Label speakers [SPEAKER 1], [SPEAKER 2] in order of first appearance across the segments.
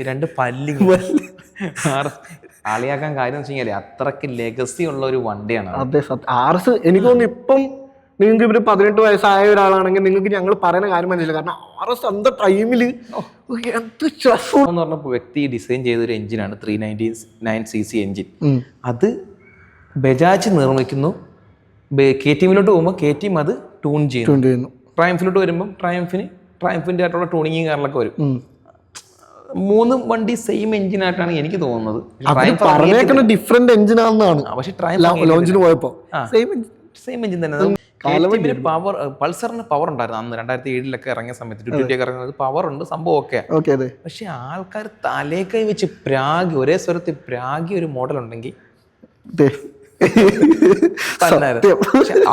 [SPEAKER 1] രണ്ട് പല്ലി ആളിയാക്കാൻ കാര്യം വെച്ച് കഴിഞ്ഞാൽ അത്രക്ക് ലെഗസി ഉള്ള ഒരു വണ്ടിയാണ്.
[SPEAKER 2] അതെ സത്യം. RS എനിക്ക് തോന്നുന്നു ഇപ്പം നിങ്ങൾക്ക് ഇവര് 18 വയസ്സായ ഒരാളാണെങ്കിൽ നിങ്ങൾക്ക് ഞങ്ങൾ പറയുന്ന കാര്യം മനസ്സിലായി. കാരണം RS അന്ത ടൈമില്
[SPEAKER 1] എന്ന് പറഞ്ഞ വ്യക്തി ഡിസൈൻ ചെയ്തൊരു എഞ്ചിനാണ് 399cc എഞ്ചിൻ. അത് ബജാജ് നിർമ്മിക്കുന്നു. KTM-ലോട്ട് പോകുമ്പോൾ KTM അത് ട്യൂൺ ചെയ്യുന്നു. ട്രയംഫിലോട്ട് വരുമ്പോൾ ട്രയംഫിൻ്റെ ആയിട്ടുള്ള ട്യൂണിങ്ങും കാര്യങ്ങളൊക്കെ വരും. 3 വണ്ടി സെയിം എഞ്ചിനായിട്ടാണ് എനിക്ക് തോന്നുന്നത്.
[SPEAKER 2] ഡിഫറെന്റ് എഞ്ചിനാണെന്നാണ്.
[SPEAKER 1] പക്ഷെ
[SPEAKER 2] ലോഞ്ചിന് പോയപ്പോ
[SPEAKER 1] സെയിം എഞ്ചിൻ തന്നെ. പവർ പൾസറിന് പവർ ഉണ്ടായിരുന്നു അന്ന് 2007 ഇറങ്ങിയ സമയത്ത്. 220 ഇറങ്ങുന്നത് പവർ ഉണ്ട്, സംഭവം ഒക്കെ. പക്ഷെ ആൾക്കാർ തലേക്കൈ വെച്ച് ഒരേ സ്വരത്തിൽ പ്രാഗി ഒരു മോഡൽ ഉണ്ടെങ്കിൽ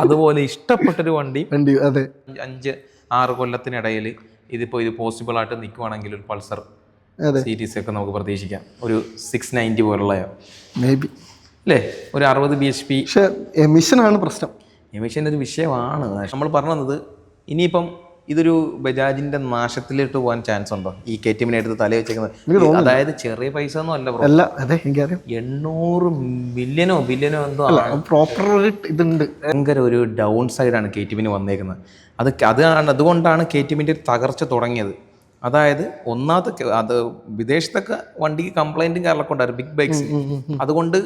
[SPEAKER 1] അതുപോലെ ഇഷ്ടപ്പെട്ടൊരു വണ്ടി 5-6 കൊല്ലത്തിനിടയിൽ ഇത് പോസിബിൾ ആയിട്ട് നിൽക്കുവാണെങ്കിൽ ഒരു പൾസർ സീരീസ് ഒക്കെ നമുക്ക് പ്രതീക്ഷിക്കാം. ഒരു 690 പോലുള്ള അല്ലേ, ഒരു 60 bhp.
[SPEAKER 2] എമിഷനാണ് പ്രശ്നം.
[SPEAKER 1] എമിഷൻ ഒരു വിഷയമാണ്. നമ്മൾ പറഞ്ഞത് ഇനിയിപ്പം ഇതൊരു ബജാജിന്റെ നാശത്തിലിട്ട് പോകാൻ ചാൻസ് ഉണ്ടോ ഈ KTM-നെ എടുത്ത് തല വെച്ചേക്കുന്നത്? അതായത് ചെറിയ പൈസ ഒന്നും അല്ല, 800 ബില്യണോ എന്തോ
[SPEAKER 2] പ്രോപ്പർ ഇതുണ്ട്.
[SPEAKER 1] ഭയങ്കര ഒരു ഡൗൺ സൈഡാണ് KTM-ന് വന്നേക്കുന്നത്. അതുകൊണ്ടാണ് KTM-ന്റെ തകർച്ച തുടങ്ങിയത്. അതായത് അത് വിദേശത്തൊക്കെ വണ്ടിക്ക് കംപ്ലൈന്റും കാര്യങ്ങളൊക്കെ ഉണ്ടായിരുന്നു, ബിഗ് ബൈക്സ്. അതുകൊണ്ട്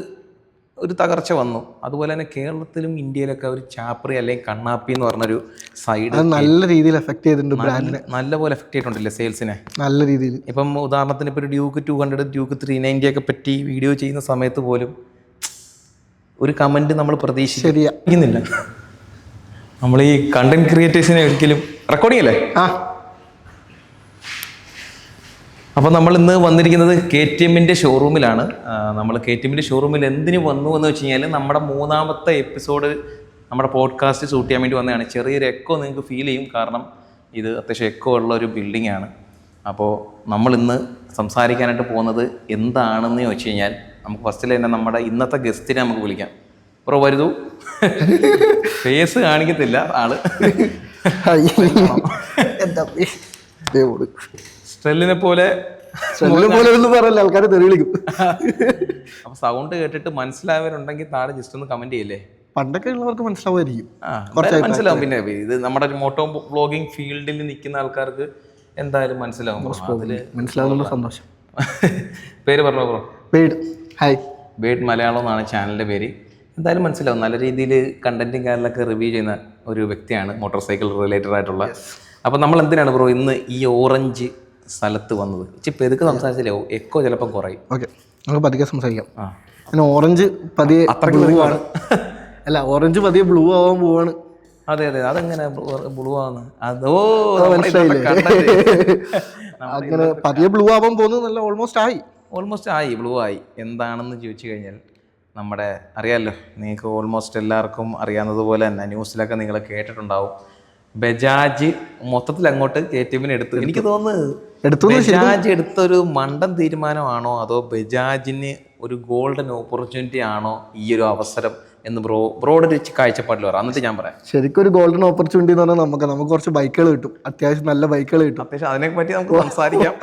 [SPEAKER 1] ഒരു തകർച്ച വന്നു. അതുപോലെ തന്നെ കേരളത്തിലും ഇന്ത്യയിലൊക്കെ ഒരു ചാപ്രി അല്ലെങ്കിൽ കണ്ണാപ്പി എന്ന് പറഞ്ഞൊരു സൈഡ്
[SPEAKER 2] നല്ല രീതിയിൽ എഫക്ട് ചെയ്തിട്ടുണ്ട് ബ്രാൻഡിനെ.
[SPEAKER 1] നല്ലപോലെ എഫക്ട് ചെയ്തിട്ടുണ്ടല്ലേ സെയിൽസിനെ നല്ല
[SPEAKER 2] രീതിയിൽ.
[SPEAKER 1] ഇപ്പം ഉദാഹരണത്തിന് ഇപ്പോൾ ഒരു ഡ്യൂക്ക് 200 ഡ്യൂക്ക് 390 ഒക്കെ പറ്റി വീഡിയോ ചെയ്യുന്ന സമയത്ത് പോലും ഒരു കമന്റ് നമ്മൾ പ്രതീക്ഷിക്കുന്നില്ല. നമ്മൾ ഈ കണ്ടന്റ് ക്രിയേറ്റേഴ്സിനെ ഒരിക്കലും റെക്കോർഡിംഗ് അല്ലേ. അപ്പോൾ നമ്മൾ ഇന്ന് വന്നിരിക്കുന്നത് KTM-ന്റെ ഷോറൂമിലാണ്. നമ്മൾ KTM-ന്റെ ഷോറൂമിൽ എന്തിനു വന്നു എന്ന് വെച്ച് കഴിഞ്ഞാൽ നമ്മുടെ 3ാമത്തെ എപ്പിസോഡ് നമ്മുടെ പോഡ്കാസ്റ്റ് ഷൂട്ട് ചെയ്യാൻ വേണ്ടി വന്നതാണ്. ചെറിയൊരു എക്കോ നിങ്ങൾക്ക് ഫീൽ ചെയ്യും, കാരണം ഇത് അത്യാവശ്യം എക്കോ ഉള്ള ഒരു ബിൽഡിംഗ് ആണ്. അപ്പോൾ നമ്മൾ ഇന്ന് സംസാരിക്കാനായിട്ട് പോകുന്നത് എന്താണെന്ന് ചോദിച്ചു കഴിഞ്ഞാൽ നമുക്ക് ഫസ്റ്റിൽ തന്നെ നമ്മുടെ ഇന്നത്തെ ഗസ്റ്റിനെ നമുക്ക് വിളിക്കാം. ബ്രോ വരുതു. ഫേസ് കാണിക്കത്തില്ല ആള്. സ്ട്രെല്ലിനെ പോലെ
[SPEAKER 2] ആൾക്കാരെ തെറിവിളിക്കും.
[SPEAKER 1] അപ്പൊ സൗണ്ട് കേട്ടിട്ട് മനസ്സിലായവരുണ്ടെങ്കിൽ താഴെ ജസ്റ്റ് ഒന്ന് കമന്റ് ചെയ്യില്ലേ.
[SPEAKER 2] പണ്ടൊക്കെ ഉള്ളവർക്ക് മനസ്സിലാവുമായിരിക്കും,
[SPEAKER 1] മനസ്സിലാവും. പിന്നെ ഇത് നമ്മുടെ മോട്ടോ വ്ളോഗിങ് ഫീൽഡിൽ നിൽക്കുന്ന ആൾക്കാർക്ക് എന്തായാലും മനസ്സിലാവും.
[SPEAKER 2] മനസ്സിലാവുന്ന സന്തോഷം.
[SPEAKER 1] പേര് പറഞ്ഞോ ബ്രോ?
[SPEAKER 2] ബേഡ്
[SPEAKER 1] മലയാളം എന്നാണ് ചാനലിന്റെ പേര്. എന്തായാലും മനസ്സിലാവും. നല്ല രീതിയിൽ കണ്ടന്റും കാര്യങ്ങളൊക്കെ റിവ്യൂ ചെയ്യുന്ന ഒരു വ്യക്തിയാണ്, മോട്ടോർ സൈക്കിൾ റിലേറ്റഡ് ആയിട്ടുള്ള. അപ്പം നമ്മൾ എന്തിനാണ് ബ്രോ ഇന്ന് ഈ ഓറഞ്ച് സ്ഥലത്ത് വന്നത്? പെതുക്കെ സംസാരിച്ചില്ലേ, എക്കോ ചിലപ്പം കുറയും.
[SPEAKER 2] ഓക്കെ, നമുക്ക് പതുക്കെ സംസാരിക്കാം. ഓറഞ്ച് പതിയെ ഓറഞ്ച് പതിയെ ബ്ലൂ ആവാൻ പോവാണ്.
[SPEAKER 1] അതെ, അതെങ്ങനെ ബ്ലൂ ആവുന്നു? അതോ
[SPEAKER 2] അങ്ങനെ പതിയെ ബ്ലൂ ആവാൻ പോകുന്നത് നല്ല
[SPEAKER 1] ഓൾമോസ്റ്റ് ആയി ബ്ലൂ ആയി. എന്താണെന്ന് ചോദിച്ചു കഴിഞ്ഞാൽ നമ്മുടെ അറിയാമല്ലോ, നിങ്ങൾക്ക് ഓൾമോസ്റ്റ് എല്ലാവർക്കും അറിയാവുന്നതുപോലെ തന്നെ ന്യൂസിലൊക്കെ നിങ്ങൾ കേട്ടിട്ടുണ്ടാവും, ബജാജ് മൊത്തത്തിൽ അങ്ങോട്ട് KTM-നെ എടുത്തു. എനിക്ക് തോന്നുന്നത് ബജാജ് എടുത്തൊരു മണ്ടൻ തീരുമാനമാണോ അതോ ബജാജിന് ഒരു ഗോൾഡൻ ഓപ്പർച്യൂണിറ്റി ആണോ ഈ ഒരു അവസരം എന്ന് ബ്രോയുടെ ഒരു കാഴ്ചപ്പാടിൽ പറയാം. എന്നിട്ട് ഞാൻ പറയാം.
[SPEAKER 2] ശരിക്കും ഒരു ഗോൾഡൻ ഓപ്പർച്യൂണിറ്റി എന്ന് പറഞ്ഞാൽ നമുക്ക് കുറച്ച് ബൈക്കുകൾ കിട്ടും, അത്യാവശ്യം നല്ല ബൈക്കുകൾ കിട്ടും.
[SPEAKER 1] അത്യാവശ്യം അതിനെ പറ്റി നമുക്ക് സംസാരിക്കാം.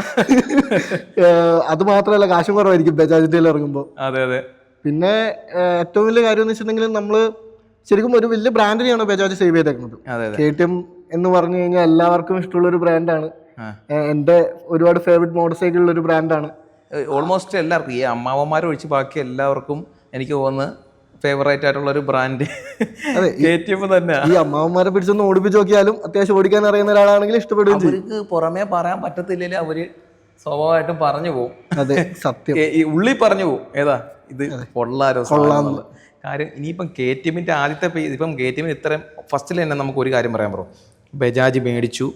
[SPEAKER 2] അത് മാത്രമല്ല, കാശും കുറവായിരിക്കും ബജാജിന്റെ ഇറങ്ങുമ്പോൾ.
[SPEAKER 1] അതെ.
[SPEAKER 2] പിന്നെ ഏറ്റവും വലിയ കാര്യം എന്ന് വെച്ചിട്ടുണ്ടെങ്കിൽ നമ്മള് ശരിക്കും ഒരു വലിയ ബ്രാൻഡിനെയാണ് ബജാജ് സേവ് ചെയ്തേക്കുന്നത്. KTM എന്ന് പറഞ്ഞു കഴിഞ്ഞാൽ എല്ലാവർക്കും ഇഷ്ടമുള്ള ഒരു ബ്രാൻഡാണ്. എൻ്റെ ഒരുപാട് ഫേവറേറ്റ് മോട്ടോർ സൈക്കിളിൽ ഒരു ബ്രാൻഡാണ്.
[SPEAKER 1] ഓൾമോസ്റ്റ് എല്ലാവർക്കും, ഈ അമ്മാവന്മാരെ ഒഴിച്ച് ബാക്കി എല്ലാവർക്കും എനിക്ക് തോന്നുന്നു ഫേവറേറ്റ് ആയിട്ടുള്ള ഒരു ബ്രാൻഡ് KTM തന്നെ.
[SPEAKER 2] ഈ അമ്മാവന്മാരെ പിടിച്ചൊന്ന് ഓടിപ്പിച്ച് നോക്കിയാലും അത്യാവശ്യം ഓടിക്കാൻ അറിയുന്ന ഒരാളാണെങ്കിൽ ഇഷ്ടപ്പെടുകയും ചെയ്യും.
[SPEAKER 1] അവർക്ക് പുറമേ പറയാൻ പറ്റത്തില്ലെങ്കിൽ അവര് സ്വാഭാവികമായിട്ടും പറഞ്ഞു പോകും.
[SPEAKER 2] അതെ, സത്യം.
[SPEAKER 1] ഈ ഉള്ളിൽ പറഞ്ഞു പോകും, ഏതാ ഇത് കൊള്ളാന്നുള്ള കാര്യം. ഇനിയിപ്പം KTM-ന്റെ ആദ്യത്തെ ഇപ്പം KTM-ന് ഇത്രയും ഫസ്റ്റിൽ തന്നെ നമുക്ക് ഒരു കാര്യം പറയാൻ പറയും, ബജാജ് മേടിച്ചു,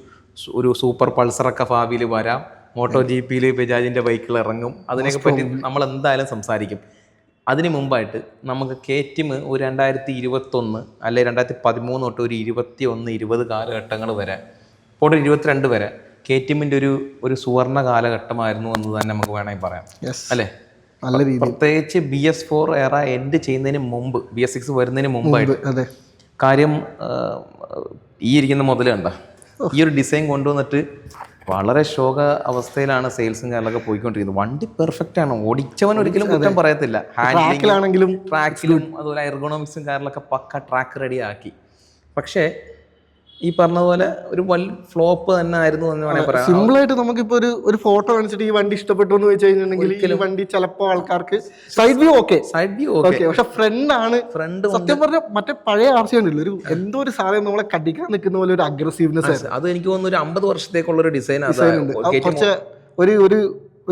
[SPEAKER 1] ഒരു സൂപ്പർ പൾസറൊക്കെ ഭാവിയിൽ വരാം, മോട്ടോ GP-യിൽ ബജാജിൻ്റെ ബൈക്കുകൾ ഇറങ്ങും, അതിനൊക്കെ പറ്റി നമ്മൾ എന്തായാലും സംസാരിക്കും. അതിന് മുമ്പായിട്ട് നമുക്ക് KTM ഒരു 2021 അല്ലെ 2013 തൊട്ട് ഒരു 21-20 കാലഘട്ടങ്ങൾ വരെ, ഇപ്പോൾ 22 വരെ KTM-ന്റെ ഒരു സുവർണ കാലഘട്ടമായിരുന്നു എന്ന് തന്നെ നമുക്ക് വേണമെങ്കിൽ പറയാം, അല്ലേ? പ്രത്യേകിച്ച് BS4 എറ എൻഡ് ചെയ്യുന്നതിന് മുമ്പ്, BS6 വരുന്നതിന് മുമ്പായിട്ട്. കാര്യം ഈ ഇരിക്കുന്ന മുതൽ കണ്ട ഈ ഒരു ഡിസൈൻ കൊണ്ടുവന്നിട്ട് വളരെ ശോക അവസ്ഥയിലാണ് സെയിൽസും കാര്യങ്ങളൊക്കെ പോയിക്കൊണ്ടിരിക്കുന്നത്. വണ്ടി പെർഫെക്റ്റ് ആണ്, ഓടിച്ചവൻ ഒരിക്കലും കുറ്റം പറയത്തില്ല.
[SPEAKER 2] ട്രാക്കിലാണെങ്കിലും
[SPEAKER 1] ട്രാക്കിലും അതുപോലെ എർഗോണോമിക്സും കാര്യങ്ങളൊക്കെ പക്ക ട്രാക്ക് റെഡി ആക്കി. പക്ഷേ ഈ പറഞ്ഞതുപോലെ ഒരു വലിയ ഫ്ലോപ്പ് തന്നെ ആയിരുന്നു എന്ന് വേണമെങ്കിൽ പറയാം.
[SPEAKER 2] സിമ്പിൾ ആയിട്ട് നമുക്കിപ്പോ ഒരു ഫോട്ടോ കാണിച്ചിട്ട് ഈ വണ്ടി ഇഷ്ടപ്പെട്ടു എന്ന് വെച്ച് കഴിഞ്ഞിട്ടുണ്ടെങ്കിൽ ഈ വണ്ടി ചിലപ്പോൾ ആൾക്കാർക്ക് സൈഡ് വ്യൂ ഓക്കെ, പക്ഷെ ഫ്രണ്ട് സത്യം പറഞ്ഞ മറ്റേ പഴയ RC ഉണ്ടല്ലോ, ഒരു എന്തോ ഒരു സാധനം നമ്മളെ കടിക്കാൻ നിൽക്കുന്ന പോലെ ഒരു അഗ്രസീവ്നെസ്.
[SPEAKER 1] അത് എനിക്ക് തോന്നുന്നു ഒരു 50 വർഷത്തേക്കുള്ള ഒരു ഡിസൈൻ
[SPEAKER 2] ഉണ്ട്. കുറച്ച് ഒരു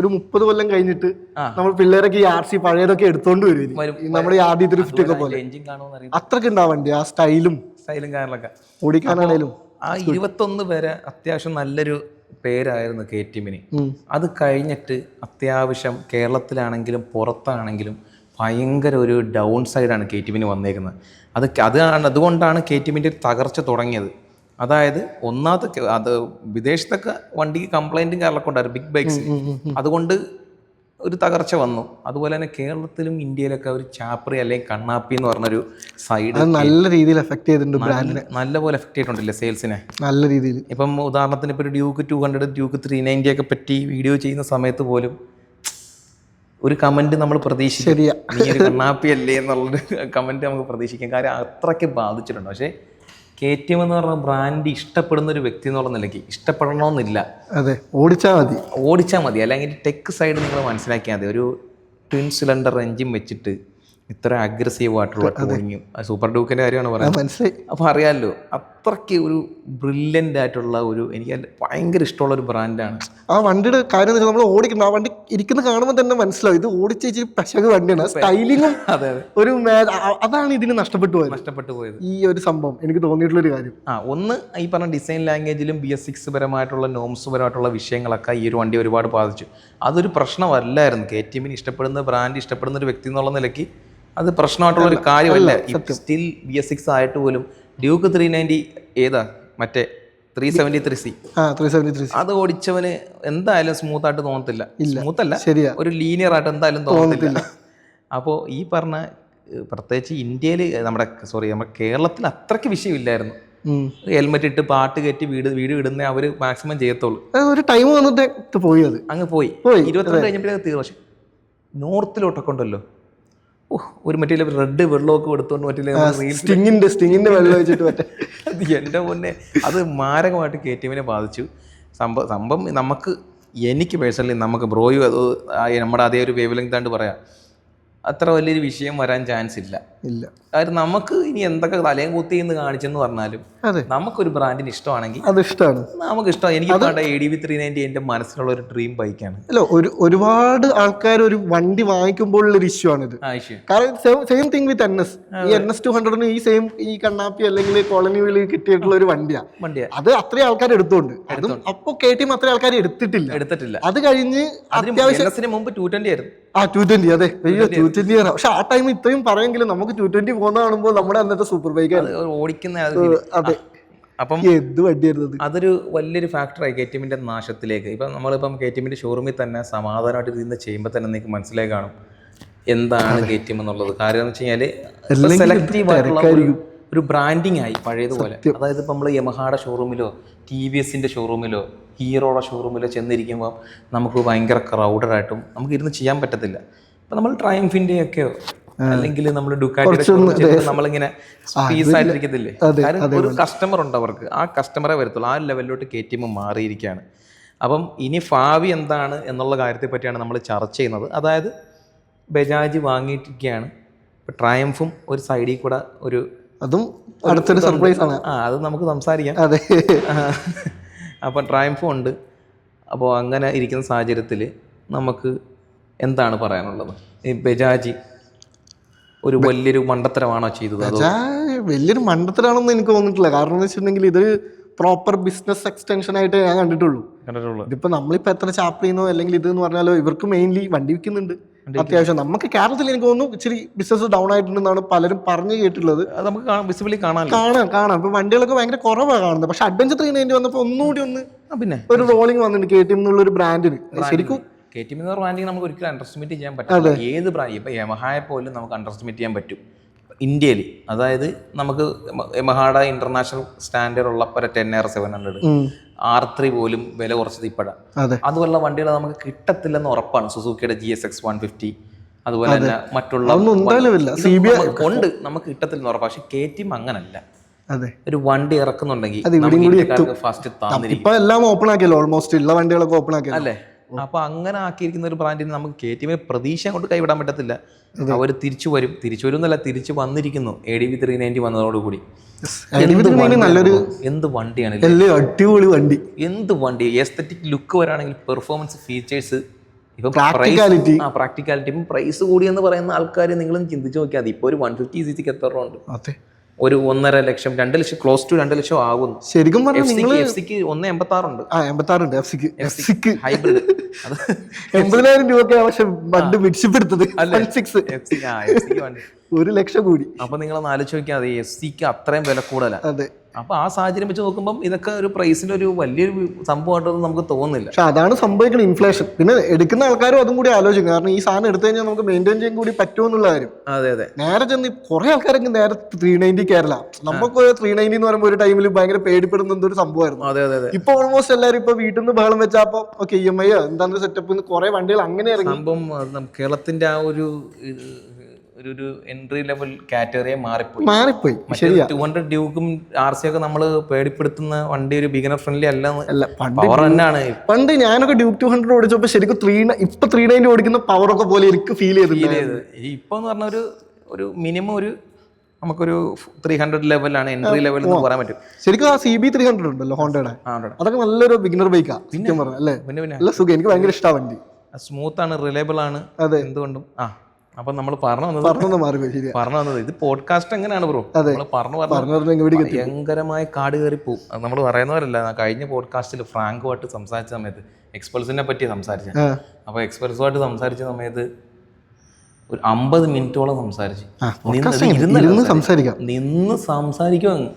[SPEAKER 2] 30 കൊല്ലം കഴിഞ്ഞിട്ട് നമ്മൾ പിള്ളേരൊക്കെ ഈ RC പഴയതൊക്കെ എടുത്തോണ്ട് വരും. നമ്മുടെ ഈ ആദ്യ ത്രിഫ്റ്റ് ഒക്കെ പോലെ അത്രക്ക് ഉണ്ടാ വണ്ടി, ആ സ്റ്റൈലും
[SPEAKER 1] കാര്യങ്ങളൊക്കെ
[SPEAKER 2] ഓടിക്കാനാണേലും.
[SPEAKER 1] ആ 21 വരെ അത്യാവശ്യം നല്ലൊരു പേരായിരുന്നു KTM-ന്. അത് കഴിഞ്ഞിട്ട് അത്യാവശ്യം കേരളത്തിലാണെങ്കിലും പുറത്താണെങ്കിലും ഭയങ്കര ഒരു ഡൗൺ സൈഡാണ് KTM-ന് വന്നേക്കുന്നത്. അതുകൊണ്ടാണ് KTM-ന്റെ ഒരു തകർച്ച തുടങ്ങിയത്. അതായത് ഒന്നാമത്തെ അത് വിദേശത്തൊക്കെ വണ്ടിക്ക് കംപ്ലൈൻറ്റും കാര്യങ്ങളൊക്കെ ഉണ്ടായിരുന്നു ബിഗ് ബൈക്സ്, അതുകൊണ്ട് ഒരു തകർച്ച വന്നു. അതുപോലെ തന്നെ കേരളത്തിലും ഇന്ത്യയിലൊക്കെ ഒരു ചാപ്രി അല്ലെങ്കിൽ കണ്ണാപ്പി എന്ന് പറഞ്ഞൊരു സൈഡ്
[SPEAKER 2] നല്ല രീതിയിൽ എഫക്ട് ചെയ്തിട്ടുണ്ട് ബ്രാൻഡിനെ,
[SPEAKER 1] നല്ലപോലെ എഫക്ട് ചെയ്തിട്ടുണ്ടല്ലേ സെയിൽസിനെ
[SPEAKER 2] നല്ല രീതിയിൽ.
[SPEAKER 1] ഇപ്പം ഉദാഹരണത്തിന് ഇപ്പോൾ ഒരു ഡ്യൂക്ക് 200 ഡ്യൂക്ക് 390 ഒക്കെ പറ്റി വീഡിയോ ചെയ്യുന്ന സമയത്ത് പോലും ഒരു കമന്റ് നമ്മൾ പ്രതീക്ഷിക്കും, നീ ഒരു കണ്ണാപ്പി അല്ലേ എന്നുള്ളൊരു കമന്റ് നമുക്ക് പ്രതീക്ഷിക്കാം. കാര്യം അത്രയ്ക്ക് ബാധിച്ചിട്ടുണ്ട്. പക്ഷേ KTM എന്ന് പറഞ്ഞ ബ്രാൻഡ് ഇഷ്ടപ്പെടുന്ന ഒരു വ്യക്തി എന്നുള്ള നിലയ്ക്ക് ഇഷ്ടപ്പെടണമെന്നില്ല.
[SPEAKER 2] അതെ, ഓടിച്ചാൽ മതി.
[SPEAKER 1] അല്ലെങ്കിൽ ടെക് സൈഡ് നിങ്ങൾ മനസ്സിലാക്കിയാൽ മതി. ഒരു ട്വിൻ സിലിണ്ടർ എഞ്ചിൻ വെച്ചിട്ട് ഇത്ര അഗ്രസീവ് ആയിട്ടുള്ള ടൂണിങ്ങും, സൂപ്പർ ഡ്യൂക്കിൻ്റെ കാര്യമാണ് പറയുന്നത്. അപ്പോൾ അറിയാമല്ലോ, അത്രയ്ക്ക് ഒരു ബ്രില്യൻ്റ് ആയിട്ടുള്ള ഒരു, എനിക്ക് ഭയങ്കര ഇഷ്ടമുള്ള ഒരു ബ്രാൻഡാണ്.
[SPEAKER 2] ആ വണ്ടിയുടെ കാര്യം എന്ന് വെച്ചാൽ നമ്മൾ ഓടിക്കണം, ആ വണ്ടി ഇരിക്കുന്ന കാണുമ്പോൾ തന്നെ മനസ്സിലാവും ഇത് ഓടിച്ച് പശക് വണ്ടിയാണ്. സ്റ്റൈലിങ്ങും ഒരു അതാണ് ഇതിന് നഷ്ടപ്പെട്ടു പോയത് ഈ ഒരു സംഭവം എനിക്ക് തോന്നിയിട്ടുള്ളൊരു കാര്യം.
[SPEAKER 1] ഒന്ന് ഈ പറഞ്ഞ ഡിസൈൻ ലാംഗ്വേജിലും BS6 പരമായിട്ടുള്ള നോംസ് പരമായിട്ടുള്ള വിഷയങ്ങളൊക്കെ ഈ ഒരു വണ്ടി ഒരുപാട് ബാധിച്ചു. അതൊരു പ്രശ്നമല്ലായിരുന്നു. KTM-ന് ഇഷ്ടപ്പെടുന്ന ബ്രാൻഡ് ഇഷ്ടപ്പെടുന്ന ഒരു വ്യക്തി എന്നുള്ള നിലയ്ക്ക് അത് പ്രശ്നമായിട്ടുള്ള ഒരു കാര്യമല്ല. സ്റ്റിൽ BS6 ആയിട്ട് പോലും ഡ്യൂക്ക് 390 ഏതാ മറ്റേ 373C അത് ഓടിച്ചവന് എന്തായാലും സ്മൂത്തായിട്ട് തോന്നത്തില്ല. സ്മൂത്തല്ല, ഒരു ലീനിയർ ആയിട്ട് എന്തായാലും തോന്നത്തില്ല. അപ്പോൾ ഈ പറഞ്ഞ പ്രത്യേകിച്ച് ഇന്ത്യയിൽ നമ്മുടെ കേരളത്തിൽ അത്രയ്ക്ക് വിഷയമില്ലായിരുന്നു. ഹെൽമെറ്റ് ഇട്ട് പാട്ട് കയറ്റി വീട് ഇടുന്നേ അവർ മാക്സിമം ചെയ്യത്തുള്ളൂ.
[SPEAKER 2] ഒരു ടൈം വന്നിട്ട് പോയി, അത്
[SPEAKER 1] അങ്ങ് പോയി 22 കഴിഞ്ഞപ്പോഴേ തീർന്നു. പക്ഷെ നോർത്തിലോട്ടൊക്കെ ഉണ്ടല്ലോ, ഒരു മറ്റേ റെഡ് വെള്ളമൊക്കെ എടുത്തോണ്ട്
[SPEAKER 2] സ്റ്റിങ്ങിന്റെ വെള്ളം വെച്ചിട്ട്
[SPEAKER 1] എൻ്റെ മുന്നേ അത് മാരകമായിട്ട് KTM-നെ ബാധിച്ചു. സംഭവം എനിക്ക് പേഴ്സണലി നമുക്ക് ബ്രോയും അത് നമ്മുടെ അതേ ഒരു വേവ് ലെങ്ത് ആയിട്ട് പറയാം, അത്ര വലിയൊരു വിഷയം വരാൻ ചാൻസ് ഇല്ല. കാര്യം നമുക്ക് ഇനി എന്തൊക്കെ തലയും കുത്തി എന്ന് കാണിച്ചെന്ന് പറഞ്ഞാലും നമുക്കൊരു ബ്രാൻഡിന് ഇഷ്ടമാണെങ്കിൽ
[SPEAKER 2] അത് ഇഷ്ടമാണ്,
[SPEAKER 1] നമുക്ക് ഇഷ്ടമാണ്. എനിക്ക് ADV 390 എൻ്റെ മനസ്സിലുള്ള ഒരു ഡ്രീം ബൈക്കാണ്.
[SPEAKER 2] അല്ല, ഒരുപാട് ആൾക്കാർ ഒരു വണ്ടി വാങ്ങിക്കുമ്പോഴുള്ള ഒരു ഇഷ്യൂ ആണിത്. കാരണം സെയിം തിങ് വിത്ത് NS. ഈ NS 200 ഈ കണ്ണാപ്പി അല്ലെങ്കിൽ കോളനി വീല് കിട്ടിയിട്ടുള്ള ഒരു വണ്ടിയാണ്. അത് അത്രയും ആൾക്കാർ എടുത്തോണ്ട്, അപ്പൊ KTM അത്രയും ആൾക്കാർ എടുത്തിട്ടില്ല. അത് കഴിഞ്ഞ്
[SPEAKER 1] അത്യാവശ്യം മുമ്പ് 220 ആയിരുന്നു.
[SPEAKER 2] 220, അതെ, 220 ആണ്. പക്ഷെ ആ ടൈം ഇത്രയും പറയുമെങ്കിലും നമുക്ക് 220 പോകുന്ന കാണുമ്പോൾ നമ്മുടെ അന്നത്തെ സൂപ്പർ ബൈക്കാണ്
[SPEAKER 1] ഓടിക്കുന്ന.
[SPEAKER 2] അതെ, അപ്പം എന്ത് വണ്ടിയായിരുന്നു.
[SPEAKER 1] അതൊരു വലിയൊരു ഫാക്ടറായി KTM-ന്റെ നാശത്തിലേക്ക്. ഇപ്പം നമ്മളിപ്പം KTM-ന്റെ ഷോറൂമിൽ തന്നെ സമാധാനമായിട്ട് ഇരുന്ന് ചെയ്യുമ്പോൾ തന്നെ നിങ്ങൾക്ക് മനസ്സിലായി കാണും എന്താണ് KTM എന്നുള്ളത്. കാര്യം എന്ന് വെച്ച് കഴിഞ്ഞാൽ സെലക്റ്റീവ് ആയിട്ടുള്ള ഒരു ബ്രാൻഡിങ് ആയി പഴയതുപോലെ. അതായത് ഇപ്പം നമ്മൾ യമഹയുടെ ഷോറൂമിലോ TVS-ന്റെ ഷോറൂമിലോ ഹീറോയുടെ ഷോറൂമിലോ ചെന്നിരിക്കുമ്പോൾ നമുക്ക് ഭയങ്കര ക്രൗഡഡായിട്ടും നമുക്ക് ഇരുന്ന് ചെയ്യാൻ പറ്റത്തില്ല. ഇപ്പം നമ്മൾ ട്രയംഫിൻ്റെ ഒക്കെയോ അല്ലെങ്കിൽ നമ്മൾ ഡുക്കാറ്റിയുടെ നമ്മളിങ്ങനെ പീസ് ആയിട്ടിരിക്കത്തില്ലേ. കാര്യം ഒരു കസ്റ്റമർ ഉണ്ട്, അവർക്ക് ആ കസ്റ്റമറെ വരത്തുള്ളൂ. ആ ലെവലിലോട്ട് KTM മാറിയിരിക്കുകയാണ്. അപ്പം ഇനി ഭാവി എന്താണ് എന്നുള്ള കാര്യത്തെ പറ്റിയാണ് നമ്മൾ ചർച്ച ചെയ്യുന്നത്. അതായത് ബജാജ് വാങ്ങിയിട്ടിരിക്കുകയാണ്, ട്രയംഫും ഒരു സൈഡിൽ കൂടെ ഒരു
[SPEAKER 2] അതും അടുത്തൊരു സർപ്രൈസ് ആണ്.
[SPEAKER 1] അത് നമുക്ക് സംസാരിക്കാം.
[SPEAKER 2] അതെ,
[SPEAKER 1] അപ്പം ട്രയംഫും ഉണ്ട്. അപ്പോൾ അങ്ങനെ ഇരിക്കുന്ന സാഹചര്യത്തിൽ നമുക്ക് എന്താണ് പറയാനുള്ളത്? ഈ ബജാജ് ഒരു വലിയൊരു മണ്ടത്തരമാണോ ചെയ്തത്?
[SPEAKER 2] വലിയൊരു മണ്ടത്തരാണെന്ന് എനിക്ക് തോന്നിയിട്ടില്ല. കാരണം എന്ന് വെച്ചിട്ടുണ്ടെങ്കിൽ ഇത് പ്രോപ്പർ ബിസിനസ് എക്സ്റ്റൻഷൻ ആയിട്ട് ഞാൻ കണ്ടിട്ടുള്ളൂ. ഇതിപ്പോ നമ്മളിപ്പോ എത്ര ചാപ്ലിന്നോ അല്ലെങ്കിൽ ഇത് എന്ന് പറഞ്ഞാലോ ഇവർക്ക് മെയിൻലി വണ്ടി വിൽക്കുന്നുണ്ട് അത്യാവശ്യം. നമുക്ക് കേരളത്തിൽ എനിക്ക് തോന്നുന്നു ഇച്ചിരി ബിസിനസ് ഡൗൺ ആയിട്ടുണ്ടെന്നാണ് പലരും പറഞ്ഞു കേട്ടിട്ടുള്ളത്.
[SPEAKER 1] നമുക്ക് വിസിബിളി കാണാം.
[SPEAKER 2] ഇപ്പൊ വണ്ടികളൊക്കെ ഭയങ്കര കുറവാണ് കാണുന്നത്. പക്ഷെ അഡ്വഞ്ചർ 390 വന്നപ്പോൾ ഒന്നുകൂടി പിന്നെ ഒരു റോളിംഗ് വന്നിട്ടുണ്ട് KTM എന്നുള്ള ഒരു ബ്രാൻഡിന്. ശരിക്കും
[SPEAKER 1] KTM എന്ന് പറഞ്ഞാൽ നമുക്ക് ഒരിക്കലും അണ്ടർസ്റ്റിമേറ്റ് ചെയ്യാൻ പറ്റില്ല. ഏത് ബ്രാൻഡ്, ഇപ്പൊ യമഹയെ പോലും നമുക്ക് അണ്ടർസ്റ്റിമേറ്റ് ചെയ്യാൻ പറ്റും. ഇന്ത്യയിൽ, അതായത് നമുക്ക് യമഹാഡ ഇന്റർനാഷണൽ സ്റ്റാൻഡേർഡ് ഉള്ള ഒരു 10R700 R3 പോലും വില കുറച്ചത് ഇപ്പോഴാണ്. അതുപോലുള്ള വണ്ടികൾ നമുക്ക് കിട്ടത്തില്ലെന്ന് ഉറപ്പാണ്. സുസുക്കിയുടെ GSX 150, അതുപോലെ തന്നെ മറ്റുള്ള ഉണ്ട്, നമുക്ക് കിട്ടത്തില്ലെന്ന് ഉറപ്പാണ്. പക്ഷെ KTM അങ്ങനല്ല. ഒരു വണ്ടി ഇറക്കുന്നുണ്ടെങ്കിൽ ഫസ്റ്റ്
[SPEAKER 2] ഇപ്പൊ എല്ലാം ഓപ്പൺ ആക്കിയല്ലോ, ഓൾമോസ്റ്റ് ഉള്ള വണ്ടികളൊക്കെ ഓപ്പൺ ആക്കി
[SPEAKER 1] അല്ലേ. അപ്പൊ അങ്ങനെ ആക്കിയിരിക്കുന്ന ഒരു ബ്രാൻഡിന് നമുക്ക് KTM പ്രതീക്ഷ കൊണ്ട് കൈവിടാൻ പറ്റത്തില്ല. അവർ തിരിച്ചു വരും എന്നല്ല, തിരിച്ചു വന്നിരിക്കുന്നു. ADV 390 വന്നതോടുകൂടി. എന്ത് വണ്ടിയാണ്,
[SPEAKER 2] അടിപൊളി വണ്ടി,
[SPEAKER 1] എന്ത് വണ്ടി. എസ്തെറ്റിക് ലുക്ക് വരാണെങ്കിൽ പെർഫോമൻസ്, ഫീച്ചേഴ്സ്, ഇപ്പൊ പ്രാക്ടിക്കാലിറ്റി. ഇപ്പം പ്രൈസ് കൂടിയെന്ന് പറയുന്ന ആൾക്കാർ നിങ്ങളും ചിന്തിച്ചു നോക്കിയാൽ മതി. ഇപ്പൊ ഒരു 150cc എത്ര രൂപ ഉണ്ട്? ഒരു 1.5 ലക്ഷം, 2 ലക്ഷം, ക്ലോസ് ടു 2 ലക്ഷം ആകുന്നു.
[SPEAKER 2] ശരിക്കും പറഞ്ഞാൽ
[SPEAKER 1] എഫ്സിക്ക് 1.86 ഉണ്ട്.
[SPEAKER 2] 86 എഫ്സിക്ക്
[SPEAKER 1] ഹൈബ്രിഡ്
[SPEAKER 2] 80,000 രൂപ. പക്ഷെ വണ്ടി മിക്സിപ്പെടുത്തത് 1 ലക്ഷം കൂടി.
[SPEAKER 1] അപ്പൊ നിങ്ങളൊന്ന് ആലോചിച്ച് നോക്കിയാൽ മതി, എഫ്സിക്ക് അത്രയും വില കൂടുതലാണ്. അപ്പൊ ആ സാഹചര്യം വെച്ച് നോക്കുമ്പോൾ ഇതൊക്കെ ഒരു പ്രൈസിന്റെ ഒരു വലിയൊരു സംഭവമായിട്ടൊന്നും നമുക്ക് തോന്നുന്നില്ല.
[SPEAKER 2] പക്ഷെ അതാണ് സംഭവിക്കുന്ന ഇൻഫ്ലേഷൻ. പിന്നെ എടുക്കുന്ന ആൾക്കാരും അതും കൂടി ആലോചിക്കും. കാരണം ഈ സാധനം എടുത്തു കഴിഞ്ഞാൽ നമുക്ക് മെയിൻറ്റെയിൻ ചെയ്യാൻ കൂടി പറ്റുമെന്നുള്ള കാര്യം. നേരെ ചെന്ന് കുറെ ആൾക്കാരൊക്കെ നേരെ 390 കേരള. നമുക്ക് 390 എന്ന് പറയുമ്പോൾ ഒരു ടൈമിൽ ഭയങ്കര പേടിപ്പെടുന്ന എന്തൊരു സംഭവമായിരുന്നു. ഇപ്പൊ ഓൾമോസ്റ്റ് എല്ലാവരും ഇപ്പൊ വീട്ടിൽ നിന്ന് ബഹളം വെച്ചപ്പോ EMI എന്താ സെറ്റപ്പ് കുറെ വണ്ടികൾ അങ്ങനെ ഇറങ്ങി.
[SPEAKER 1] സംഭവം കേരളത്തിന്റെ ആ ഒരു എൻട്രി ലെവൽ കാറ്റഗറിയെ മാറിപ്പോയി. 200 ഡ്യൂക്കും RC ഒക്കെ നമ്മള് പേടിപ്പെടുത്തുന്ന വണ്ടി ഒരു ബിഗിനർ ഫ്രണ്ട്ലി അല്ല. പവർ തന്നെയാണ്.
[SPEAKER 2] പണ്ട് ഞാനൊക്കെ ഡ്യൂക്ക് 200 ഓടിച്ചപ്പോ ശരിക്കും ഇപ്പൊ 390 ഓടിക്കുന്ന പവർ ഒക്കെ പോലെ എനിക്ക് ഫീൽ ചെയ്ത്.
[SPEAKER 1] ഇപ്പൊ എന്ന് പറഞ്ഞ ഒരു മിനിമം നമുക്കൊരു 300 ലെവലാണ് എൻട്രി ലെവൽ എന്ന് പറയാൻ പറ്റും.
[SPEAKER 2] ശരിക്കും ആ CB 300 ഉണ്ടല്ലോ ഹോണ്ടയുടെ, അതൊക്കെ നല്ലൊരു ബിഗിനർ ബൈക്കാ സത്യം പറഞ്ഞ അല്ലേ. നല്ല സുഖം, എനിക്ക് ഭയങ്കര ഇഷ്ടമാണ് വണ്ടി.
[SPEAKER 1] സ്മൂത്ത് ആണ്, റിലയബിൾ ആണ്. എന്തുകൊണ്ടും അപ്പൊ നമ്മൾ പറഞ്ഞു വന്നത് ഇത് പോഡ്കാസ്റ്റ് എങ്ങനെയാണ് ബ്രോ? ഭയങ്കരമായ കാട് കയറി പോവും. അത് നമ്മൾ പറയുന്നവരല്ല. കഴിഞ്ഞ പോഡ്കാസ്റ്റിൽ ഫ്രാങ്കുമായിട്ട് സംസാരിച്ച സമയത്ത് എക്സ്പൾസിനെ പറ്റി സംസാരിച്ച. അപ്പൊ എക്സ്പൾസുമായിട്ട് സംസാരിച്ച സമയത്ത് ഒരു 50 മിനിറ്റോളം സംസാരിച്ചു. നിന്ന് സംസാരിക്കും അങ്ങ്.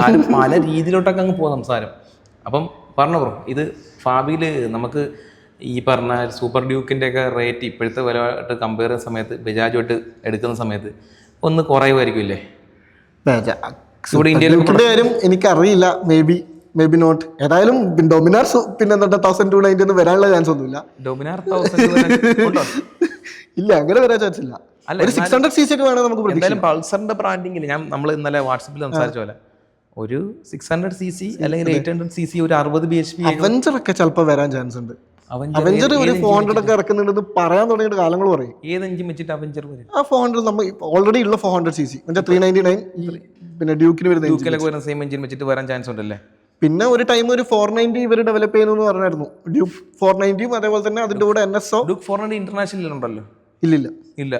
[SPEAKER 1] കാര്യം പല രീതിയിലോട്ടൊക്കെ അങ്ങ് പോകും സംസാരം. അപ്പം പറഞ്ഞു ബ്രോ, ഇത് ഭാവിയിൽ നമുക്ക് ഈ പറഞ്ഞ സൂപ്പർ ഡ്യൂക്കിൻ്റെ ഒക്കെ റേറ്റ് ഇപ്പോഴത്തെ വിലയായിട്ട് കമ്പയർ ചെയ്യുന്ന സമയത്ത് ബജാജുമായിട്ട് എടുക്കുന്ന സമയത്ത് ഒന്ന് കുറയുമായിരിക്കും
[SPEAKER 2] കാര്യം എനിക്കറിയില്ല. Maybe not. ഏതായാലും ഡൊമിനാർ പിന്നെ 1290 ഒന്നും വരാനുള്ള ചാൻസ് ഒന്നുമില്ല.
[SPEAKER 1] ഡൊമിനാർ
[SPEAKER 2] ഇല്ല, അങ്ങനെ വരാൻ ചാൻസ് ഇല്ല. 600cc ഒക്കെ വേണം നമുക്ക്.
[SPEAKER 1] എന്തായാലും പൾസറിന്റെ ബ്രാൻഡിങ്ങിൽ നമ്മൾ ഇന്നലെ വാട്സപ്പിൽ സംസാരിച്ച പോലെ ഒരു 600cc അല്ലെങ്കിൽ 800cc ഒരു 60 bhp
[SPEAKER 2] അവഞ്ചർ ഒക്കെ ചിലപ്പോൾ വരാൻ ചാൻസ് ഉണ്ട്. അവഞ്ചർ ഒരു 400 ഒക്കെ ഇറക്കുന്നുണ്ടെന്ന് പറയാൻ തുടങ്ങിയിട്ട് കാലങ്ങൾ പറയും.
[SPEAKER 1] ഏത് എഞ്ചിൻ വെച്ചിട്ട് അവഞ്ചർ വരും?
[SPEAKER 2] ആ 400 നമ്മൾ ഓൾറെഡി ഉള്ള 400cc 399 പിന്നെ ഡ്യൂക്കിന് വരുന്ന
[SPEAKER 1] സെയിം എഞ്ചിൻ വെച്ചിട്ട് വരാൻ ചാൻസ് ഉണ്ടല്ലേ.
[SPEAKER 2] പിന്നെ ഒരു ടൈം ഒരു 490 ഇവർ ഡെവലപ്പ് ചെയ്യുന്നു പറഞ്ഞായിരുന്നു. ഡ്യൂക്ക് 490 അതേപോലെ തന്നെ അതിന്റെ കൂടെ NSO.
[SPEAKER 1] ഡ്യൂക്ക് 490 ഇന്റർനാഷണൽ ഉണ്ടല്ലോ.
[SPEAKER 2] ഇല്ല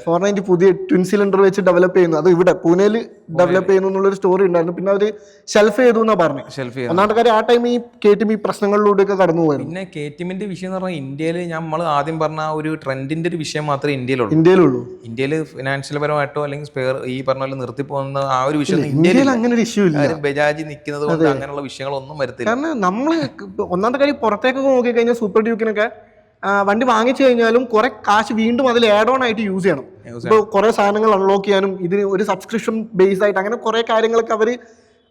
[SPEAKER 2] 490 പുതിയ ട്വിൻ സിലിണ്ടർ വെച്ച് ഡെവലപ്പ് ചെയ്യുന്നു. അത് ഇവിടെ പൂനെയിൽ ഡെവലപ്പ് ചെയ്യുന്നു എന്നുള്ളൊരു സ്റ്റോറി ഉണ്ടായിരുന്നു. പിന്നെ അവര് ഷെൽഫ് ചെയ്തു എന്നാ പറഞ്ഞത്. ഒന്നാമത്തെ കാര്യം ആ ടൈം ഈ KTM ഈ പ്രശ്നങ്ങളിലൂടെയൊക്കെ കടന്നു പോയിരുന്നു.
[SPEAKER 1] പിന്നെ KTMന്റെ വിഷയം എന്ന് പറഞ്ഞാൽ ഇന്ത്യയിൽ നമ്മൾ ആദ്യം പറഞ്ഞ ഒരു ട്രെൻഡിന്റെ ഒരു വിഷയം മാത്രമേ ഇന്ത്യയിലുള്ളൂ. ഇന്ത്യയിൽ ഫിനാൻഷ്യൽ പരമായിട്ടോ അല്ലെങ്കിൽ ഈ പറഞ്ഞ പോലെ നിർത്തി പോകുന്ന ആ ഒരു വിഷയം
[SPEAKER 2] ഇന്ത്യയിൽ അങ്ങനെ ഒരു ഇഷ്യൂ ഇല്ല.
[SPEAKER 1] ബജാജ് നിൽക്കുന്നത് കൊണ്ട് അങ്ങനെയുള്ള വിഷയങ്ങളൊന്നും വരത്തില്ല.
[SPEAKER 2] കാരണം നമ്മള് ഒന്നാമത്തെ കാര്യം പുറത്തേക്കൊക്കെ നോക്കി കഴിഞ്ഞാൽ സൂപ്പർ ഡ്യൂക്കിനൊക്കെ വണ്ടി വാങ്ങിച്ചു കഴിഞ്ഞാലും കുറെ കാശ് വീണ്ടും അതിൽ ആഡ് ഓൺ ആയിട്ട് യൂസ് ചെയ്യണം. ഇപ്പോൾ കുറെ സാധനങ്ങൾ അൺലോക്ക് ചെയ്യാനും ഇതിന് ഒരു സബ്സ്ക്രിപ്ഷൻ ബേസ് ആയിട്ട് അങ്ങനെ കുറെ കാര്യങ്ങളൊക്കെ അവര്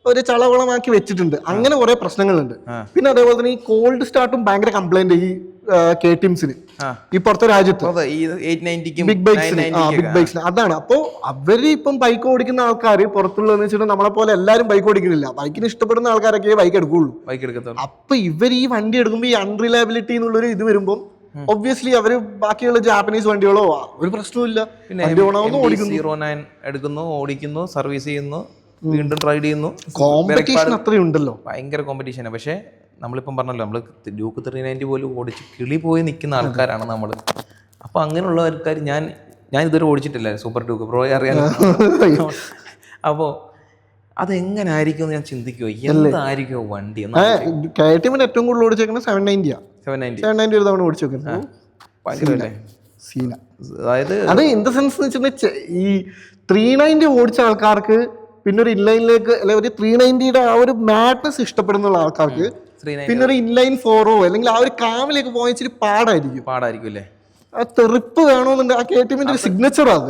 [SPEAKER 2] ഒരു ചളവളമാക്കി വെച്ചിട്ടുണ്ട്. അങ്ങനെ കുറെ പ്രശ്നങ്ങളുണ്ട്. പിന്നെ അതേപോലെ തന്നെ ഈ കോൾഡ് സ്റ്റാർട്ടും ഭയങ്കര കംപ്ലൈന്റ് ഈ KTMസിന് ഈ പുറത്തെ രാജ്യത്ത് ബിഗ് ബൈക്സിന് അതാണ്. അപ്പോൾ അവര് ഇപ്പം ബൈക്ക് ഓടിക്കുന്ന ആൾക്കാർ പുറത്തുള്ളതെന്ന് വെച്ചിട്ട് നമ്മളെ പോലെ എല്ലാവരും ബൈക്ക് ഓടിക്കുന്നില്ല. ബൈക്കിന് ഇഷ്ടപ്പെടുന്ന ആൾക്കാരൊക്കെ ബൈക്ക് എടുക്കുള്ളൂ. അപ്പൊ ഇവർ ഈ വണ്ടി എടുക്കുമ്പോൾ ഈ അൺറിലയബിലിറ്റി എന്നുള്ളൊരു ഇത് വരുമ്പോൾ ഒബ്വിയസ്ലി അവര് ബാക്കിയുള്ള ജാപ്പനീസ് വണ്ടികളോ ഒരു പ്രശ്നവുമില്ല,
[SPEAKER 1] ഓടിക്കുന്നു, സർവീസ് ചെയ്യുന്നു, വീണ്ടും ട്രൈ ചെയ്യുന്നു.
[SPEAKER 2] കോമ്പറ്റീഷൻ അത്രയുണ്ടല്ലോ,
[SPEAKER 1] ഭയങ്കര കോമ്പറ്റീഷനാണ്. പക്ഷെ നമ്മളിപ്പം പറഞ്ഞല്ലോ, നമ്മൾ ഡ്യൂക്ക് 390 പോലും ഓടിച്ച് കിളി പോയി നിൽക്കുന്ന ആൾക്കാരാണ് നമ്മൾ. അപ്പോൾ അങ്ങനെയുള്ള ആൾക്കാർ ഞാൻ ഇതുവരെ ഓടിച്ചിട്ടില്ല സൂപ്പർ ഡ്യൂക്ക്, ബ്രോ അറിയാൻ. അപ്പോൾ അതെങ്ങനെ ആയിരിക്കും ഞാൻ ചിന്തിക്കുമോ, എന്തായിരിക്കും വണ്ടി.
[SPEAKER 2] KTMന്റെ ഏറ്റവും കൂടുതൽ ഓടിച്ചേക്കുന്നത് 790 ഒരു തവണ ഓടിച്ചു നോക്കുന്നത്. അത് ഇൻ ദ സെൻസ് വെച്ചിട്ടുണ്ടെങ്കിൽ ഈ 390 ഓടിച്ച ആൾക്കാർക്ക് പിന്നെ ഒരു ഇൻലൈനിലേക്ക് അല്ലെങ്കിൽ ഒരു 390യുടെ ആ ഒരു മാഡ്നസ് ഇഷ്ടപ്പെടുന്ന ആൾക്കാർക്ക് പിന്നെ ഒരു ഇൻലൈൻ 4 അല്ലെങ്കിൽ ആ ഒരു കാമിലേക്ക് പോകാൻ ഇച്ചിരി പാടായിരിക്കും
[SPEAKER 1] അല്ലേ.
[SPEAKER 2] തെറിപ്പ് വേണമെന്നുണ്ട്. ആ KTM ഒരു സിഗ്നച്ചർ അത്.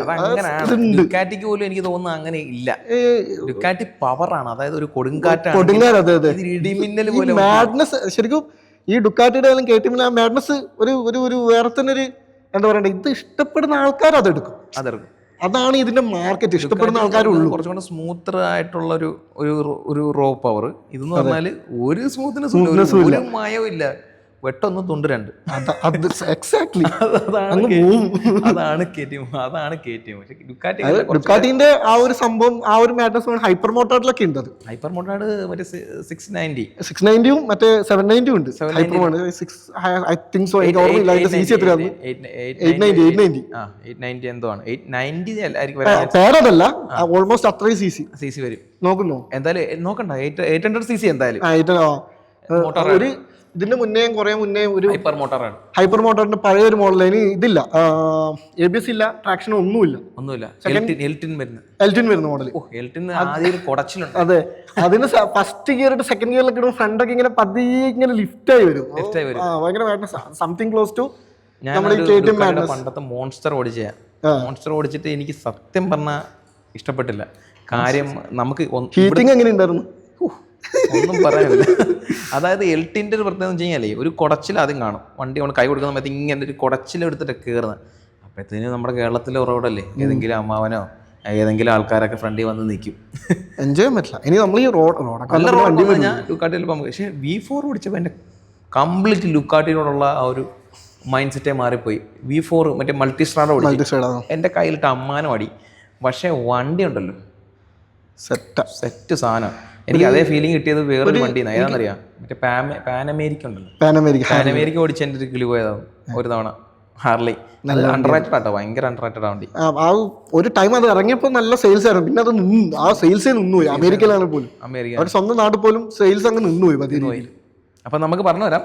[SPEAKER 1] ഡുക്കാറ്റിക്ക് പോലും എനിക്ക് തോന്നുന്നു അങ്ങനെ ഇല്ല. ഡുക്കാറ്റി പവറാണ്, അതായത് ഒരു കൊടുങ്കാറ്റാണ്. ഇടിമിന്നൽ പോലെ
[SPEAKER 2] മാഡ്നസ്. ശരിക്കും ഈ ഡുക്കാറ്റിയുടെ ആയാലും KTM ആ മാഡ്നസ് ഒരു വേറെ തന്നെ ഒരു എന്താ പറയണ്ടേ, ഇത് ഇഷ്ടപ്പെടുന്ന ആൾക്കാർ അതെടുക്കും. അതാണ് ഇതിന്റെ മാർക്കറ്റ്. ഇഷ്ടപ്പെടുന്ന ആൾക്കാരുള്ളൂ.
[SPEAKER 1] കുറച്ചുകൂടെ സ്മൂത്ത് ആയിട്ടുള്ള ഒരു റോ പവർ. ഇതെന്ന് പറഞ്ഞാല് ഒരു സ്മൂത്ത്നെസ്, ഒരു മയവും ഇല്ല. വെട്ടൊന്ന് തുണ്ട് രണ്ട്.
[SPEAKER 2] എക്സാക്ട്ലി
[SPEAKER 1] അതാണ് KTM.
[SPEAKER 2] ഡുക്കാറ്റിന്റെ ആ ഒരു സംഭവം, ആ ഒരു മാഡ്നസ് ഹൈപ്പർ മോട്ടാർഡിലൊക്കെ ഉണ്ട്.
[SPEAKER 1] ഹൈപ്പർ മോട്ടാർഡ് മറ്റേ
[SPEAKER 2] 690 മറ്റേ 790 ഉണ്ട്. പേരതല്ല, ഓൾമോസ്റ്റ് അത്രയും CC
[SPEAKER 1] വരും.
[SPEAKER 2] നോക്കുന്നു
[SPEAKER 1] എന്തായാലും നോക്കണ്ട, 800cc എന്തായാലും.
[SPEAKER 2] ഇതിന്റെ കുറെ മുന്നേ ഒരു
[SPEAKER 1] ഹൈപ്പർ
[SPEAKER 2] മോട്ടോറിന്റെ പഴയ ഒരു മോഡൽ. ഇനി ഇതില്ല, ABS ഇല്ല, ട്രാക്ഷൻ ഒന്നുമില്ല. എൽറ്റിൻ വരുന്ന മോഡൽ. അതെ, അതിന് ഫസ്റ്റ് ഗിയർ ഇട്ട് സെക്കൻഡ് ഗിയറിലൊക്കെ ഇടും. ഫ്രണ്ടൊക്കെ ഇങ്ങനെ പതിയെ ഇങ്ങനെ ലിഫ്റ്റ് ആയി വരും. ഭയങ്കര സംതിങ് ക്ലോസ് ടു
[SPEAKER 1] പണ്ടത്തെ മോൺസ്റ്റർ ഓടിച്ചിട്ട് എനിക്ക് സത്യം പറഞ്ഞാൽ ഇഷ്ടപ്പെട്ടില്ല. കാര്യം നമുക്ക്
[SPEAKER 2] ഹീറ്റിംഗ് എങ്ങനെ ഉണ്ടായിരുന്നു
[SPEAKER 1] ഒന്നും പറയാനില്ല. അതായത് എൽറ്റിന്റെ ഒരു പ്രത്യേകത വെച്ച് കഴിഞ്ഞാലേ, ഒരു കുടച്ചിൽ ആദ്യം കാണും. വണ്ടി കൊണ്ട് കൈ കൊടുക്കുന്ന സമയത്ത് ഇങ്ങനെ ഒരു കുടച്ചിലെടുത്തിട്ട് കയറുന്നത്. അപ്പോഴത്തേനും നമ്മുടെ കേരളത്തിലെ റോഡല്ലേ, ഏതെങ്കിലും അമ്മാവനോ ഏതെങ്കിലും ആൾക്കാരൊക്കെ ഫ്രണ്ടിൽ വന്ന് നിൽക്കും.
[SPEAKER 2] എൻജോയ് ചെയ്യാൻ പറ്റില്ല. ഇനി നമ്മൾ ഈ
[SPEAKER 1] ഞാൻ ലുക്കാട്ടിയിൽ പോകുമ്പോൾ, പക്ഷേ V4 ഓടിച്ചപ്പോൾ എൻ്റെ കംപ്ലീറ്റ് ലുക്കാട്ടിനോടുള്ള ആ ഒരു മൈൻഡ് സെറ്റേ മാറിപ്പോയി. V4 മറ്റേ മൾട്ടി സ്റ്റാർ ഓടിച്ചു, എൻ്റെ കയ്യിലിട്ട് അമ്മാനം അടി. പക്ഷേ വണ്ടി ഉണ്ടല്ലോ, സെറ്റ് സാധനം. എനിക്ക് അതേ ഫീലിംഗ് കിട്ടിയത് വേറൊരു വണ്ടി ഏതാണെന്നറിയാം, മറ്റേ പാനമേരിക്ക ഉണ്ടല്ലോ. പാനമേരിക്ക ഓടിച്ച് എൻ്റെ ഒരു കിളി പോയതാണ് ഒരു തവണ. ഹാർലി അണ്ടർറേറ്റഡ് ആട്ടോ, ഭയങ്കര അണ്ടർറേറ്റഡ് ആ വണ്ടി.
[SPEAKER 2] ആ ഒരു ടൈം അത് ഇറങ്ങിയപ്പോൾ നല്ല സെയിൽസ് ആയിരുന്നു. പിന്നെ അത് ആ സെയിൽസേ നിന്നുപോയി. അമേരിക്കയിലാണ് പോലും, അവർ സ്വന്തം നാട്ടിൽ പോലും സെയിൽസ് അങ്ങ് നിന്നുപോയി.
[SPEAKER 1] അപ്പൊ നമുക്ക് പറഞ്ഞു തരാം,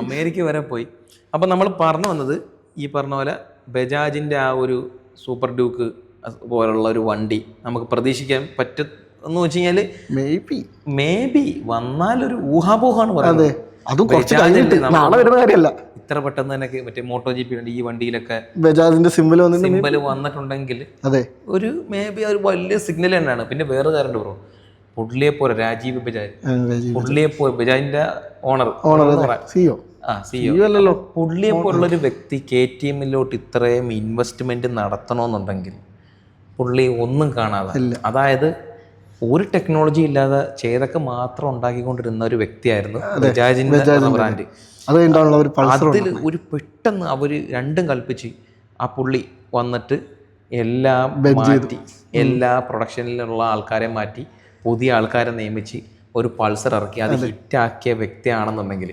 [SPEAKER 1] അമേരിക്ക വരെ പോയി. അപ്പൊ നമ്മൾ പറഞ്ഞു വന്നത്, ഈ പറഞ്ഞ പോലെ ബജാജിന്റെ ആ ഒരു സൂപ്പർ ഡ്യൂക്ക് പോലുള്ള ഒരു വണ്ടി നമുക്ക് പ്രതീക്ഷിക്കാൻ പറ്റുമെന്ന് വെച്ച് കഴിഞ്ഞാല് മേ ബി വന്നാലൊരു ഊഹാപോഹമാണ് പറയുന്നത്. ഇത്ര പെട്ടെന്ന് തന്നെ മറ്റേ MotoGP ഈ വണ്ടിയിലൊക്കെ
[SPEAKER 2] ബജാജിന്റെ സിംബൽ
[SPEAKER 1] വന്നിട്ടുണ്ടെങ്കിൽ ഒരു മേ ബി ഒരു വലിയ സിഗ്നൽ തന്നെയാണ്. പിന്നെ വേറെ കാര്യമുണ്ട് ബ്രോ, പുള്ളിയെ പോലെ രാജീവ് ബജാജ്, പുള്ളിയെ പോലെ ബജാജിന്റെ ഓണർ പുള്ളിയെ പോലുള്ള ഒരു വ്യക്തി KTMലോട്ട് ഇത്രയും ഇൻവെസ്റ്റ്മെന്റ് നടത്തണമെന്നുണ്ടെങ്കിൽ പുള്ളി ഒന്നും കാണാതെ, അതായത് ഒരു ടെക്നോളജി ഇല്ലാതെ ചെയ്തൊക്കെ മാത്രം ഉണ്ടാക്കിക്കൊണ്ടിരുന്ന ഒരു വ്യക്തിയായിരുന്നു ബജാജിന്റെ ബ്രാൻഡ്. അതിൽ ഒരു പെട്ടെന്ന് അവര് രണ്ടും കൽപ്പിച്ച് ആ പുള്ളി വന്നിട്ട് എല്ലാം മാറ്റി, എല്ലാ പ്രൊഡക്ഷനിലുള്ള ആൾക്കാരെ മാറ്റി പുതിയ ആൾക്കാരെ നിയമിച്ച് ഒരു പൾസർ ഇറക്കി അത് ഹിറ്റാക്കിയ വ്യക്തിയാണെന്നുണ്ടെങ്കിൽ,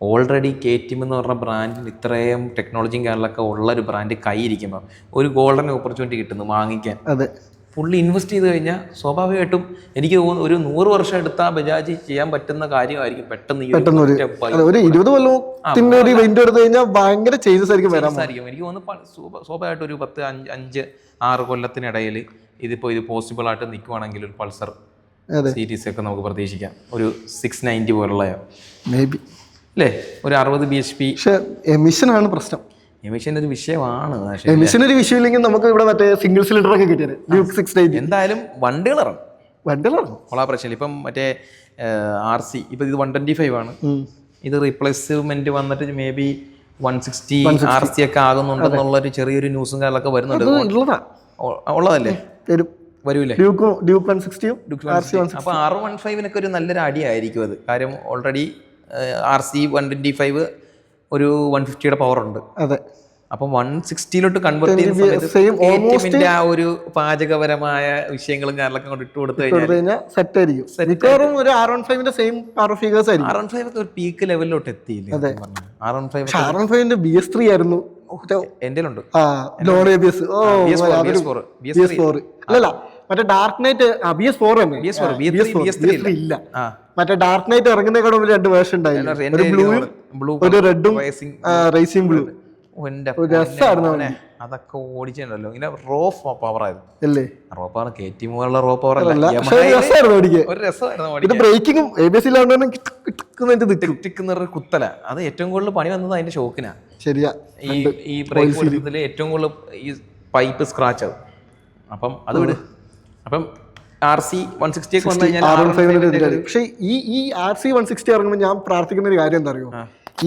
[SPEAKER 1] ഓൾറെഡി KTM എന്ന് പറഞ്ഞ ബ്രാൻഡിന് ഇത്രയും ടെക്നോളജിയും കാര്യങ്ങളൊക്കെ ഉള്ള ഒരു ബ്രാൻഡ് കൈയിരിക്കുമ്പോൾ ഒരു ഗോൾഡൻ ഓപ്പർച്യൂണിറ്റി കിട്ടുന്നു വാങ്ങിക്കാൻ. പുള്ളി ഇൻവെസ്റ്റ് ചെയ്ത് കഴിഞ്ഞാൽ സ്വാഭാവികമായിട്ടും എനിക്ക് തോന്നുന്നു ഒരു 100 വർഷം എടുത്താൽ ബജാജ് ചെയ്യാൻ പറ്റുന്ന കാര്യമായിരിക്കും പെട്ടെന്ന്. എനിക്ക് തോന്നുന്നു സ്വാഭാവികമായിട്ട് ഒരു 5-6 കൊല്ലത്തിനിടയിൽ ഇത് പോസിബിൾ ആയിട്ട് നിൽക്കുവാണെങ്കിൽ ഒരു പൾസർ സീരീസ് ഒക്കെ നമുക്ക് പ്രതീക്ഷിക്കാം. ഒരു 690 പോലുള്ള മേ ബി അല്ലേ, ഒരു 60 bhp.
[SPEAKER 2] എമിഷൻ ആണ് പ്രശ്നം.
[SPEAKER 1] എമിഷൻ ഒരു വിഷയമാണ്.
[SPEAKER 2] എമിഷൻ ഒരു വിഷയമില്ലെങ്കിൽ നമുക്ക് ഇവിടെ മറ്റേ സിംഗിൾ സിലിണ്ടർ ഒക്കെ കിട്ടിയത്.
[SPEAKER 1] എന്തായാലും വണ്ടികൾ ഇറങ്ങും കൊളാബറേഷൻ. ഇപ്പം മറ്റേ RC ഇപ്പം ഇത് 125 ആണ്. ഇത് റീപ്ലേസ്മെന്റ് വന്നിട്ട് മേ ബി 160 RC ഒക്കെ ആകുന്നുണ്ടെന്നുള്ളൊരു ചെറിയൊരു ന്യൂസും കാര്യങ്ങളൊക്കെ വരുന്നുണ്ട്. ഉള്ളതല്ലേ, വരൂല്ലേ? അപ്പൊ R15 ഒരു നല്ലൊരു അടിയായിരിക്കും അത്. കാര്യം ഓൾറെഡി RC 125 ഒരു 150യുടെ പവർ ഉണ്ട്. അപ്പം 160 കൺവേർട്ട് ചെയ്യുന്ന ആ ഒരു പാചകപരമായ വിഷയങ്ങളും കാര്യങ്ങളൊക്കെ കൊണ്ട് ഇട്ട് കൊടുത്തു കഴിഞ്ഞാൽ
[SPEAKER 2] സെറ്റ് ആയിരിക്കും. ഒരു R15 സെയിം പവർ ഫിഗേഴ്സ് ആയിരിക്കും.
[SPEAKER 1] R15 ഒരു പീക്ക് ലെവലിലോട്ട് എത്തിയില്ലേ?
[SPEAKER 2] R15 BS3 ആയിരുന്നു
[SPEAKER 1] എൻ്റെ ഉണ്ട്.
[SPEAKER 2] അല്ലല്ല, മറ്റേ ഡാർക്ക് നൈറ്റ് BS4 തന്നെ. BS3 ഇല്ല. മറ്റേ ഡാർക്ക് നൈറ്റ് ഇറങ്ങുന്നതിനേക്കാളും 2 വേർഷൻ ഉണ്ടായിരുന്നു. ഒരു ബ്ലൂയും ഒരു റെഡും റേസിംഗ് ബ്ലൂ. രസമായിരുന്നു.
[SPEAKER 1] അതൊക്കെ ഓടിച്ചിട്ടുണ്ടല്ലോ ഇങ്ങനെ റോ പവർ ആയിരുന്നു
[SPEAKER 2] അല്ലേ.
[SPEAKER 1] റോ പവർ KTM പോലുള്ള റോ പവർ അല്ല, ഒരു രസമായിരുന്നു
[SPEAKER 2] ബ്രേക്കിങ്ങും
[SPEAKER 1] ടിക്കുന്ന ഒരു കുത്തല. അത് ഏറ്റവും കൂടുതൽ പണി വന്നത് അതിന്റെ ഷോക്കിനാ.
[SPEAKER 2] ശരിയാ,
[SPEAKER 1] ഈ ബ്രേക്ക് കൊടുത്തതിൽ ഏറ്റവും കൂടുതൽ ഈ പൈപ്പ് സ്ക്രാച്ച് ആവും. അപ്പം അത് വിട്. അപ്പം RC 160 ഒക്കെ വന്നു കഴിഞ്ഞാൽ
[SPEAKER 2] പക്ഷേ ഈ RC 160 ഇറങ്ങുമ്പോൾ ഞാൻ പ്രാർത്ഥിക്കുന്ന ഒരു കാര്യം എന്താ അറിയോ,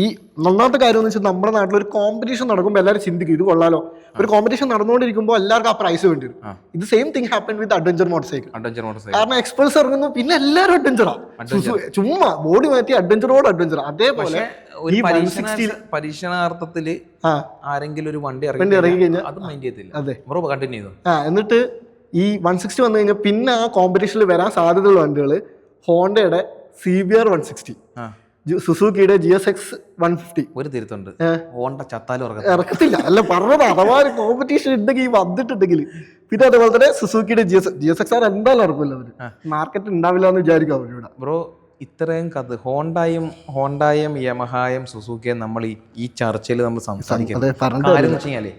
[SPEAKER 2] ഈ ഒന്നാമത്തെ കാര്യം എന്ന് വെച്ചാൽ നമ്മുടെ നാട്ടിൽ ഒരു കോമ്പറ്റീഷൻ നടക്കുമ്പോൾ എല്ലാവരും ചിന്തിക്കും ഇത് കൊള്ളാലോ. ഒരു കോമ്പറ്റീഷൻ നടന്നുകൊണ്ടിരിക്കുമ്പോൾ എല്ലാവർക്കും ആ പ്രൈസ് വേണ്ടി വരും. ഇത് സെയിം തിങ് ഹാപ്പൻ വിത്ത് അഡ്വഞ്ചർ മോട്ടോർ സൈക്കിൾ. കാരണം എക്സ്പൾസ് ഇറങ്ങുന്നു, പിന്നെ എല്ലാവരും അഡ്വഞ്ചറാ, ചുമ്മാ ബോഡി മാറ്റി അഡ്വഞ്ചറോട് അഡ്വഞ്ചർ. അതേപോലെ ഈ
[SPEAKER 1] പരീക്ഷണാർത്ഥത്തില് ആരെങ്കിലും ഒരു വണ്ടി
[SPEAKER 2] ഇറങ്ങി കഴിഞ്ഞാൽ
[SPEAKER 1] അത് മൈൻഡ് ചെയ്തില്ല.
[SPEAKER 2] അതെ,
[SPEAKER 1] കണ്ടിന്യൂ ചെയ്തു.
[SPEAKER 2] എന്നിട്ട് ഈ 160 വന്നു കഴിഞ്ഞാൽ പിന്നെ ആ കോമ്പറ്റീഷനിൽ വരാൻ സാധ്യതയുള്ള വണ്ടികൾ ഹോണ്ടയുടെ CBR 160, സുസുക്കിയുടെ GSX 150.
[SPEAKER 1] ഒരു തിരുത്തുണ്ട്, ഹോണ്ട ചത്താലും
[SPEAKER 2] ഇറക്കത്തില്ല. അല്ല പറഞ്ഞത്, അഥവാ ഒരു കോമ്പറ്റീഷൻ ഉണ്ടെങ്കിൽ വന്നിട്ടുണ്ടെങ്കിൽ. പിന്നെ അതേപോലെ തന്നെ സുസുക്കിയുടെ GSX R എന്തായാലും ഇറക്കില്ല. അവര് മാർക്കറ്റ് ഉണ്ടാവില്ല എന്ന് വിചാരിക്കും അവരിവിടെ.
[SPEAKER 1] ബ്രോ ഇത്രയും കഥ ഹോണ്ടായും യമഹായും സുസുക്കിയും നമ്മൾ ഈ ചർച്ചയിൽ നമ്മൾ സംസാരിക്കുന്നത് കാര്യം എന്ന് വെച്ച് കഴിഞ്ഞാല്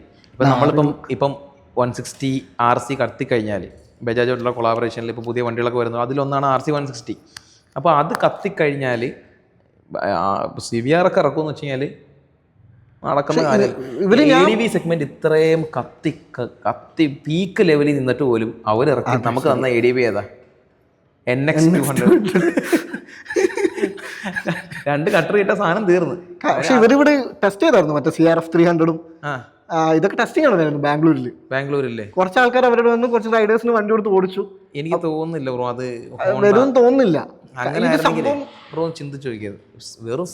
[SPEAKER 1] ഇപ്പം 160 RC കത്തിക്കഴിഞ്ഞാൽ ബജാജോട്ടുള്ള കൊളാബറേഷനിൽ ഇപ്പോൾ പുതിയ വണ്ടികളൊക്കെ വരുന്നത്, അതിലൊന്നാണ് RC 160. അപ്പോൾ അത് കത്തിക്കഴിഞ്ഞാൽ CBR ഒക്കെ ഇറക്കുമെന്ന് വെച്ച് കഴിഞ്ഞാൽ നടക്കുന്ന കാര്യം. ADV സെഗ്മെന്റ് ഇത്രയും കത്തി പീക്ക് ലെവലിൽ നിന്നിട്ട് പോലും അവരിറക്കി നമുക്ക് തന്ന ADV ഏതാ? NX 200. 2 കട്ടർ ഇട്ട സാധനം തീർന്നു.
[SPEAKER 2] പക്ഷെ ഇവരിവിടെ ടെസ്റ്റ് ചെയ്തായിരുന്നു മറ്റേ CRF 300-ഉം. ഇതൊക്കെ ടെസ്റ്റിംഗ് ആണ് ബാംഗ്ലൂരില്. കുറച്ച് ആൾക്കാർ അവരോട് വന്ന് കുറച്ച് റൈഡേഴ്സിന് വണ്ടി കൊടുത്ത് ഓടിച്ചു.
[SPEAKER 1] എനിക്ക് തോന്നുന്നില്ല ബ്രോ അത്
[SPEAKER 2] വരും തോന്നുന്നില്ല.
[SPEAKER 1] അങ്ങനെ ബ്രോ ചിന്തിച്ചു നോക്കിയത്, വെറും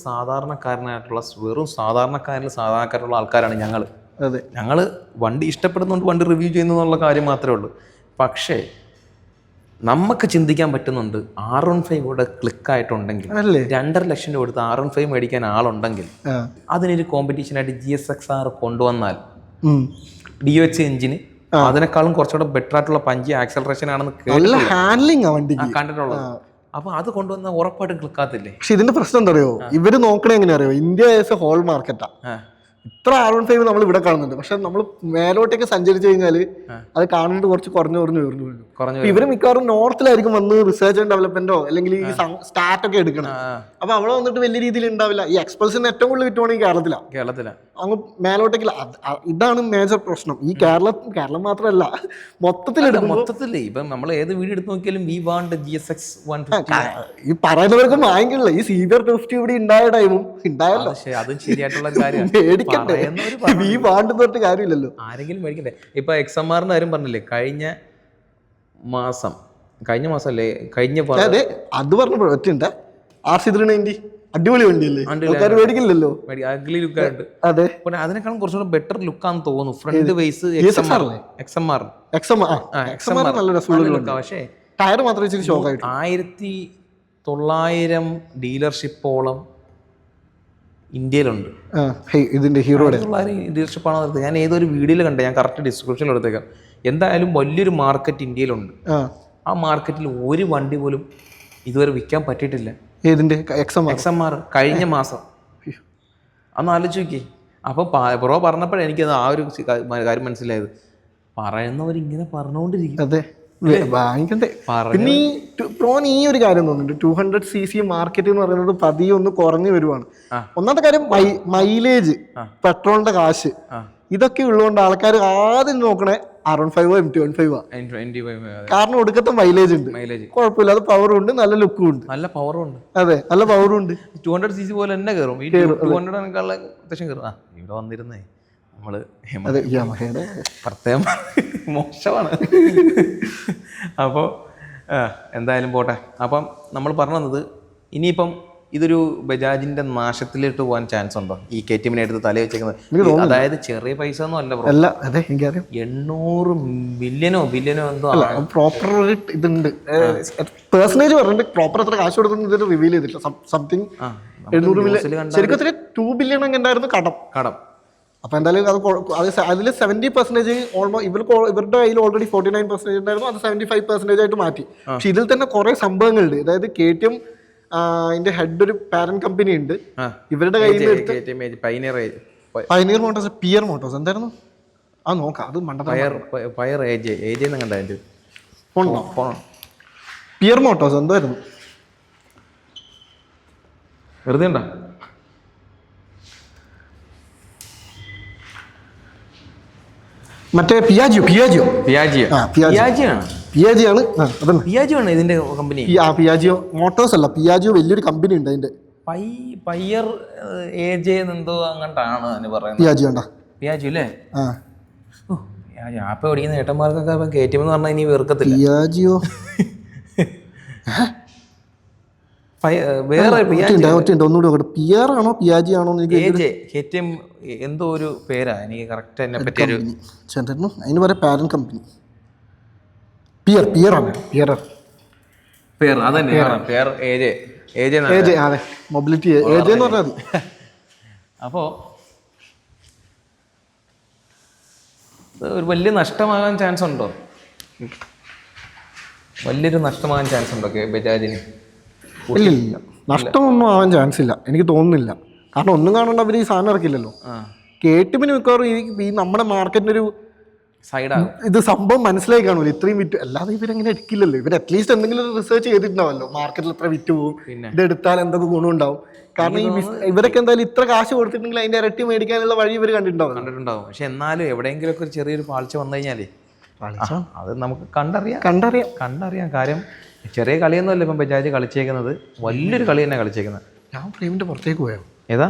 [SPEAKER 1] സാധാരണക്കാരുള്ള ആൾക്കാരാണ് ഞങ്ങൾ. ഞങ്ങൾ വണ്ടി ഇഷ്ടപ്പെടുന്നുണ്ട്, വണ്ടി റിവ്യൂ ചെയ്യുന്നുള്ള കാര്യം മാത്രമേ ഉള്ളൂ. പക്ഷേ നമുക്ക് ചിന്തിക്കാൻ പറ്റുന്നുണ്ട്, R15 കൂടെ ക്ലിക്കായിട്ടുണ്ടെങ്കിൽ 2.5 ലക്ഷം രൂപ കൊടുത്ത് R15 മേടിക്കാൻ ആളുണ്ടെങ്കിൽ അതിനൊരു കോമ്പറ്റീഷനായിട്ട് GSX R കൊണ്ടുവന്നാൽ DOH എഞ്ചിന് അതിനേക്കാളും കുറച്ചുകൂടെ ബെറ്റർ ആയിട്ടുള്ള പഞ്ചി ആക്സലറേഷൻ ആണെന്ന് കണ്ടിട്ടുള്ളത്. അപ്പൊ അത് കൊണ്ടുവന്നാൽ ഉറപ്പായിട്ടും ക്ലിക്കാത്തില്ലേ.
[SPEAKER 2] പക്ഷെ ഇതിന്റെ പ്രശ്നം എന്താ അറിയോ, ഇവര് നോക്കണേ എങ്ങനെയാ അറിയോ, ഇന്ത്യ ആസ് എ ഹോൾ മാർക്കറ്റാ. ഇത്ര R15 നമ്മൾ ഇവിടെ കാണുന്നുണ്ട്, പക്ഷെ നമ്മൾ മേലോട്ടേക്ക് സഞ്ചരിച്ചു കഴിഞ്ഞാൽ അത് കാണുന്നത് കുറച്ച് കുറഞ്ഞു. ഇവര് മിക്കവാറും നോർത്തിലായിരിക്കും വന്ന് റിസർച്ച് ആൻഡ് ഡെവലപ്മെന്റോ അല്ലെങ്കിൽ ഈ സ്റ്റാറ്റ് ഒക്കെ എടുക്കണം. അപ്പൊ അവിടെ വന്നിട്ട് വലിയ രീതിയിൽ ഉണ്ടാവില്ല. ഈ എക്സ്പൾസിന് ഏറ്റവും കൂടുതൽ കിട്ടുവാണെങ്കിൽ കേരളത്തിലാണ്. അങ്ങ് മേലോട്ടേക്കില്ല. ഇതാണ് മേജർ പ്രശ്നം. ഈ കേരളം മാത്രമല്ല,
[SPEAKER 1] മൊത്തത്തില് ഇപ്പം നമ്മൾ ഏത് വീഡിയോ എടുത്ത് നോക്കിയാലും GSX 150
[SPEAKER 2] ഈ പറയുന്നവർക്കും വാങ്ങിക്കില്ല. ഈ CBR 250 ഇവിടെ ഉണ്ടായ ടൈമും ഉണ്ടായല്ലോ.
[SPEAKER 1] അതും ശരിയായിട്ടുള്ള കാര്യം.
[SPEAKER 2] കാര്യമില്ലല്ലോ,
[SPEAKER 1] ആരെങ്കിലും മേടിക്കണ്ടേ. ഇപ്പൊ XMR-ന്റെ കാര്യം പറഞ്ഞില്ലേ, കഴിഞ്ഞ മാസം അല്ലേ
[SPEAKER 2] അത് പറഞ്ഞപ്പോൾ RC 390 അടിപൊളി വണ്ടിയല്ലേ, ആൾക്കാർ മേടിക്കില്ലല്ലോ. അതെ,
[SPEAKER 1] അതിനേക്കാളും കുറച്ചുകൂടെ ബെറ്റർ ലുക്കാന്ന് തോന്നുന്നു. ഫ്രണ്ട് വൈസ് XMR
[SPEAKER 2] നല്ല രസമുള്ള, പക്ഷേ ടയർ മാത്രം ഇച്ചിരി ഷോക്കായിട്ട്.
[SPEAKER 1] 1900 ഡീലർഷിപ്പോളം ഇന്ത്യയിലുണ്ട്.
[SPEAKER 2] ഇതിന്റെ ഹീറോയുടെ
[SPEAKER 1] ഡീലർഷിപ്പാണോ ഞാൻ ഏതൊരു വീഡിയോയിൽ കണ്ടേ, ഞാൻ കറക്റ്റ് ഡിസ്ക്രിപ്ഷനിൽ എടുത്തേക്കാം. എന്തായാലും വലിയൊരു മാർക്കറ്റ് ഇന്ത്യയിലുണ്ട്. ആ മാർക്കറ്റിൽ ഒരു വണ്ടി പോലും ഇതുവരെ വിൽക്കാൻ പറ്റിയിട്ടില്ല. XMR കഴിഞ്ഞ മാസം അന്ന് ആലോചിച്ച് നോക്കി. അപ്പൊ ബ്രോ പറഞ്ഞപ്പോഴേ എനിക്കത് ആ ഒരു കാര്യം മനസ്സിലായത്. പറയുന്നവരിങ്ങനെ പറഞ്ഞുകൊണ്ടിരിക്കും.
[SPEAKER 2] അതെ, വാങ്ങിക്കണ്ടേ. പിന്നെ ഈ ഒരു കാര്യം തോന്നുന്നുണ്ട്, 200cc മാർക്കറ്റ് എന്ന് പറയുന്നത് പതിയെ ഒന്ന് കുറഞ്ഞു വരുവാണ്. ഒന്നാമത്തെ കാര്യം മൈലേജ്, പെട്രോളിന്റെ കാശ്, ഇതൊക്കെ ഉള്ളതുകൊണ്ട് ആൾക്കാർ ആദ്യം നോക്കണേ R15 MT15. കാരണം ഒടുക്കത്തെ മൈലേജ് ഉണ്ട്, കുഴപ്പമില്ല, അത് പവറും ഉണ്ട്, നല്ല ലുക്കും ഉണ്ട്. അതെ, നല്ല പവറും ഉണ്ട്.
[SPEAKER 1] 200cc പോലെ തന്നെ കയറും. 200 അത്യാവശ്യം കയറും. ഇവിടെ വന്നിരുന്നേ നമ്മള് പ്രത്യേകം മോശമാണ്. അപ്പോൾ എന്തായാലും പോട്ടെ. അപ്പം നമ്മൾ പറഞ്ഞു, ഇനിയിപ്പം ഇതൊരു ബജാജിന്റെ നാശത്തിലിട്ട് പോകാൻ ചാൻസ് ഉണ്ടോ ഈ KTM-നെ എടുത്ത് തല വെച്ചേക്കുന്നത്? അതായത് ചെറിയ പൈസ ഒന്നും അല്ല, 800 ബില്യണോ എന്തോ
[SPEAKER 2] പ്രോപ്പർ ഇതുണ്ട്. പേഴ്സണേജ് പറഞ്ഞിട്ട് പ്രോപ്പർ എത്ര കാശ് കൊടുക്കുന്നത് റിവീൽ ചെയ്തിട്ടില്ല. സംതിങ് 700 മില്യൺ, ശരിക്കും 2 ബില്യൺ ഒക്കെ ഉണ്ടായിരുന്നു കടം. അപ്പൊ എന്തായാലും അതിൽ 70% ഇവരുടെ കയ്യിൽ ഓൾറെഡി 49% ഉണ്ടായിരുന്നു. അത് 75% ആയിട്ട് മാറ്റി. പക്ഷെ ഇതിൽ തന്നെ കുറെ സംഭവങ്ങളുണ്ട്. അതായത് KTM അതിന്റെ ഹെഡ് ഒരു പാരന്റ് കമ്പനി ഉണ്ട്, ഇവരുടെ കയ്യിൽ പയനിയർ മോട്ടോഴ്സ്, പിയർ മോട്ടോഴ്സ് എന്തായിരുന്നു നോക്കാം, അത് മണ്ടത്തരം.
[SPEAKER 1] പയർ AJ കണ്ട അതിൻ്റെ
[SPEAKER 2] പിയർ മോട്ടോസ് എന്തായിരുന്നു
[SPEAKER 1] വെറുതെ ഉണ്ടോ?
[SPEAKER 2] മറ്റേ പിയാജിയോ
[SPEAKER 1] ആണ് ഇതിന്റെ കമ്പനി.
[SPEAKER 2] പിയാജിയോ മോട്ടോഴ്സ് അല്ല, പിയാജിയോ വലിയൊരു കമ്പനി ഉണ്ട് അതിന്റെ.
[SPEAKER 1] പയ്യർ AJ എന്തോ അങ്ങോട്ടാണ് അതിന് പറയുന്നത്. പിയാജിയോ അല്ലേ? ആപ്പ് ഓടിക്കുന്ന ഏട്ടന്മാർക്കൊക്കെ KTM എന്ന് പറഞ്ഞാൽ ഇനി വെറുക്കത്തില്ല.
[SPEAKER 2] പിയാജിയോ
[SPEAKER 1] വേറെ
[SPEAKER 2] ഒന്നുകൂടി പിയർ ആണോ പിയാജി ആണോ
[SPEAKER 1] KTM എന്തോ ഒരു പേരാ, എനിക്ക് കറക്റ്റ് അതിനെ പറ്റി
[SPEAKER 2] അതിന് പറയാം പാരന്റ് കമ്പനി. പിയർ മൊബിലിറ്റി എന്ന് പറഞ്ഞാൽ.
[SPEAKER 1] അപ്പോ ഒരു വലിയ നഷ്ടമാകാൻ ചാൻസ് ഉണ്ടോ? വലിയൊരു നഷ്ടമാകാൻ ചാൻസ് ഉണ്ടോ ബജാജിന്?
[SPEAKER 2] ഇല്ല, നഷ്ടമൊന്നും ആവാൻ ചാൻസ് ഇല്ല, എനിക്ക് തോന്നുന്നില്ല. കാരണം ഒന്നും കാണണ്ട, അവർ ഈ സാധനം ഇറക്കില്ലല്ലോ. KTM മിക്കവാറും ഈ നമ്മുടെ മാർക്കറ്റിനൊരു
[SPEAKER 1] സൈഡാകും.
[SPEAKER 2] ഇത് സംഭവം മനസ്സിലായി കാണൂല, ഇത്രയും വിറ്റ്. അല്ലാതെ ഇവരെങ്ങനെ എടുക്കില്ലല്ലോ. ഇവർ അറ്റ്ലീസ്റ്റ് എന്തെങ്കിലും റിസർച്ച് ചെയ്തിട്ടുണ്ടാവല്ലോ, മാർക്കറ്റിൽ എത്ര വിറ്റ് പോകും, ഇത് എടുത്താൽ എന്തൊക്കെ ഗുണമുണ്ടാവും. കാരണം ഇവരൊക്കെ എന്തായാലും ഇത്ര കാശ് കൊടുത്തിട്ടുണ്ടെങ്കിൽ അതിന്റെ ഇരട്ടി മേടിക്കാനുള്ള വഴി ഇവർ കണ്ടിട്ടുണ്ടാവും.
[SPEAKER 1] പക്ഷെ എന്നാലും എവിടെയെങ്കിലും ഒക്കെ ഒരു ചെറിയൊരു പാളിച്ച വന്നു കഴിഞ്ഞാലേ അത് നമുക്ക് കണ്ടറിയാം. കാര്യം ചെറിയ കളിയൊന്നുമല്ല ഇപ്പം ബജാജ് കളിച്ചേക്കുന്നത്, വലിയൊരു കളി തന്നെ കളിച്ചേക്കുന്നത്.
[SPEAKER 2] ഞാൻ ഫ്രെയിമിന്റെ പുറത്തേക്ക് പോയോ?
[SPEAKER 1] ഏതാ?